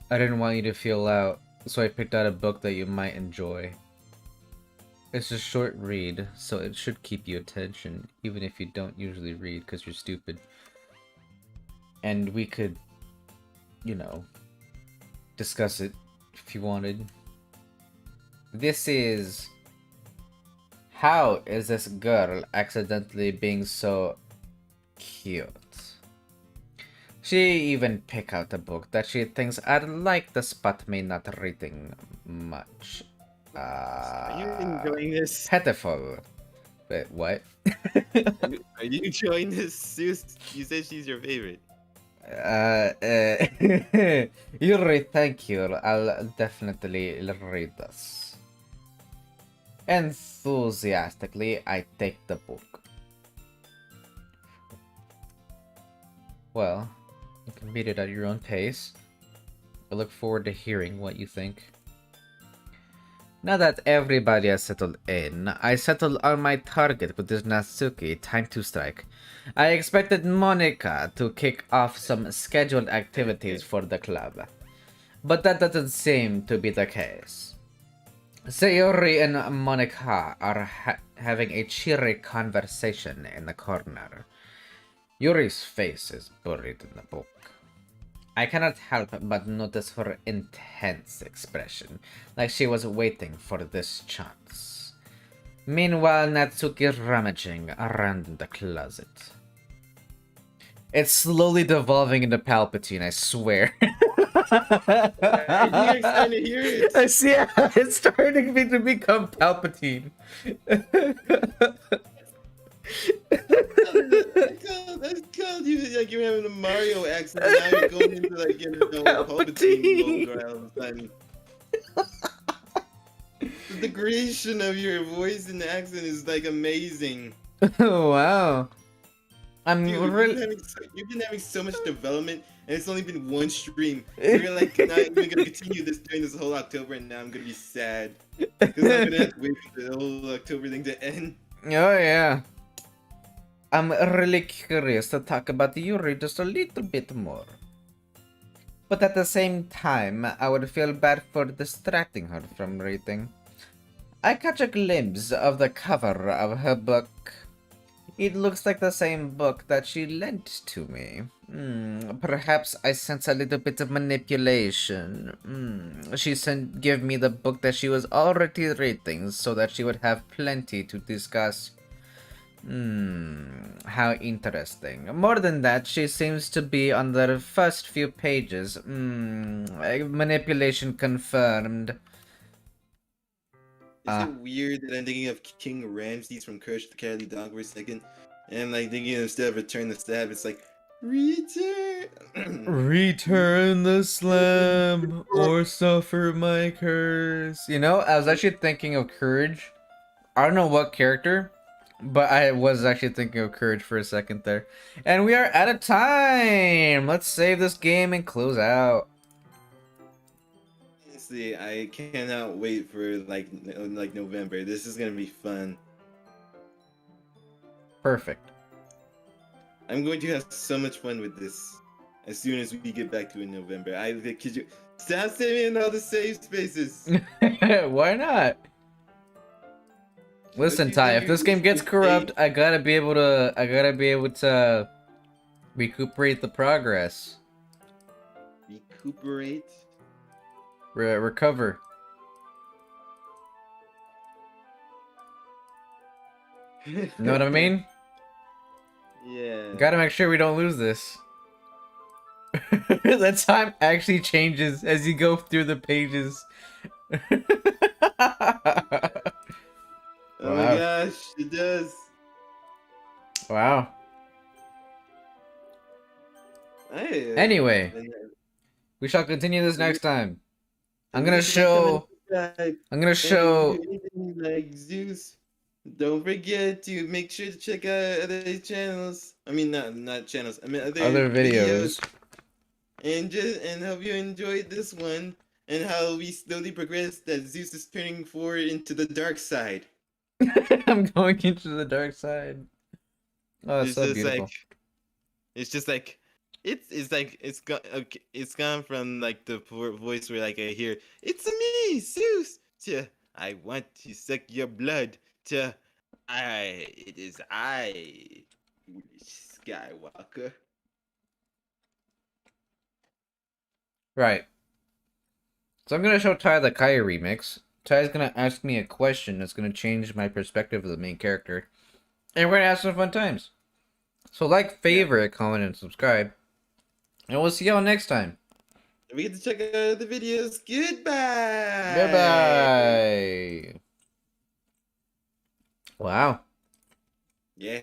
Speaker 2: I didn't want you to feel out, so I picked out a book that you might enjoy. It's a short read, so it should keep your attention, even if you don't usually read because you're stupid. And we could, you know, discuss it if you wanted. This is... How is this girl accidentally being so cute? She even pick out a book that she thinks I'd like despite me not reading much.
Speaker 1: Are you enjoying this?
Speaker 2: Pitiful. Wait, what?
Speaker 1: Are you enjoying this? You said she's your favorite.
Speaker 2: Yuri, thank you. I'll definitely read this. Enthusiastically, I take the book. Well, you can read it at your own pace. I look forward to hearing what you think. Now that everybody has settled in, I settled on my target with this Natsuki time to strike. I expected Monika to kick off some scheduled activities for the club, but that doesn't seem to be the case. Sayori and Monika are having a cheery conversation in the corner. Yuri's face is buried in the book. I cannot help but notice her intense expression, like she was waiting for this chance. Meanwhile, Natsuki is rummaging around in the closet. It's slowly devolving into Palpatine, I swear.
Speaker 1: I'm excited to hear it.
Speaker 2: I see it's starting to become Palpatine.
Speaker 1: That's called you like you're having a Mario accent. Now you're going into like Palpatine mode all of a sudden. The degradation of your voice and accent is like amazing.
Speaker 2: Wow. I'm
Speaker 1: Dude,
Speaker 2: really.
Speaker 1: you've been having so much development, and it's only been one stream. You're like not even gonna continue this during this whole October, and now I'm gonna be sad because I'm gonna have to wait for the whole October thing to end.
Speaker 2: Oh yeah. I'm really curious to talk about Yuri just a little bit more. But at the same time, I would feel bad for distracting her from reading. I catch a glimpse of the cover of her book. It looks like the same book that she lent to me. Perhaps I sense a little bit of manipulation. She gave me the book that she was already reading so that she would have plenty to discuss. How interesting. More than that, she seems to be on the first few pages. Manipulation confirmed.
Speaker 1: Is it weird that I'm thinking of King Ramses from Courage the Cowardly Dog for a second, and I'm like thinking instead of Return the Stab, it's like Return.
Speaker 2: Return the slam or suffer my curse. You know, I was actually thinking of Courage. I don't know what character, but I was actually thinking of Courage for a second there. And we are out of time. Let's save this game and close out.
Speaker 1: Honestly, I cannot wait for like November. This is gonna be fun.
Speaker 2: Perfect.
Speaker 1: I'm going to have so much fun with this as soon as we get back to in November. Could you stop saving all the save spaces?
Speaker 2: Why not? Listen,
Speaker 1: you
Speaker 2: Ty,
Speaker 1: think
Speaker 2: if this
Speaker 1: you
Speaker 2: game
Speaker 1: can
Speaker 2: gets
Speaker 1: save-
Speaker 2: corrupt, I gotta be able to recuperate the progress.
Speaker 1: Recuperate?
Speaker 2: Recover. You know what I mean?
Speaker 1: Yeah.
Speaker 2: Gotta make sure we don't lose this. The time actually changes as you go through the pages.
Speaker 1: Oh my gosh, it does.
Speaker 2: Wow. Anyway,
Speaker 1: And,
Speaker 2: we shall continue this next time. I'm gonna
Speaker 1: leave a like, comment,
Speaker 2: show.
Speaker 1: and subscribe.
Speaker 2: I'm gonna
Speaker 1: And if
Speaker 2: show
Speaker 1: you're anything like Zeus, don't forget to make sure to check out other channels. I mean, not channels. I mean other
Speaker 2: other
Speaker 1: videos.
Speaker 2: videos.
Speaker 1: And hope you enjoyed this one and how we slowly progress that Zeus is turning forward into the dark side.
Speaker 2: I'm going into the dark side. Oh, it's
Speaker 1: It's
Speaker 2: so
Speaker 1: just like
Speaker 2: beautiful.
Speaker 1: it's just like it's like it's gone okay, it's gone from like the voice where like I hear it's me Zeus to I want to suck your blood to it is I Skywalker.
Speaker 2: Right. So I'm gonna show Ty the Kai remix. Ty's gonna ask me a question that's gonna change my perspective of the main character. And we're gonna have some fun times. So like,
Speaker 1: Yeah.
Speaker 2: favorite, comment, and subscribe. And we'll see y'all next time.
Speaker 1: We get to check out the videos.
Speaker 2: Bye
Speaker 1: Goodbye.
Speaker 2: bye. Wow.
Speaker 1: Yeah.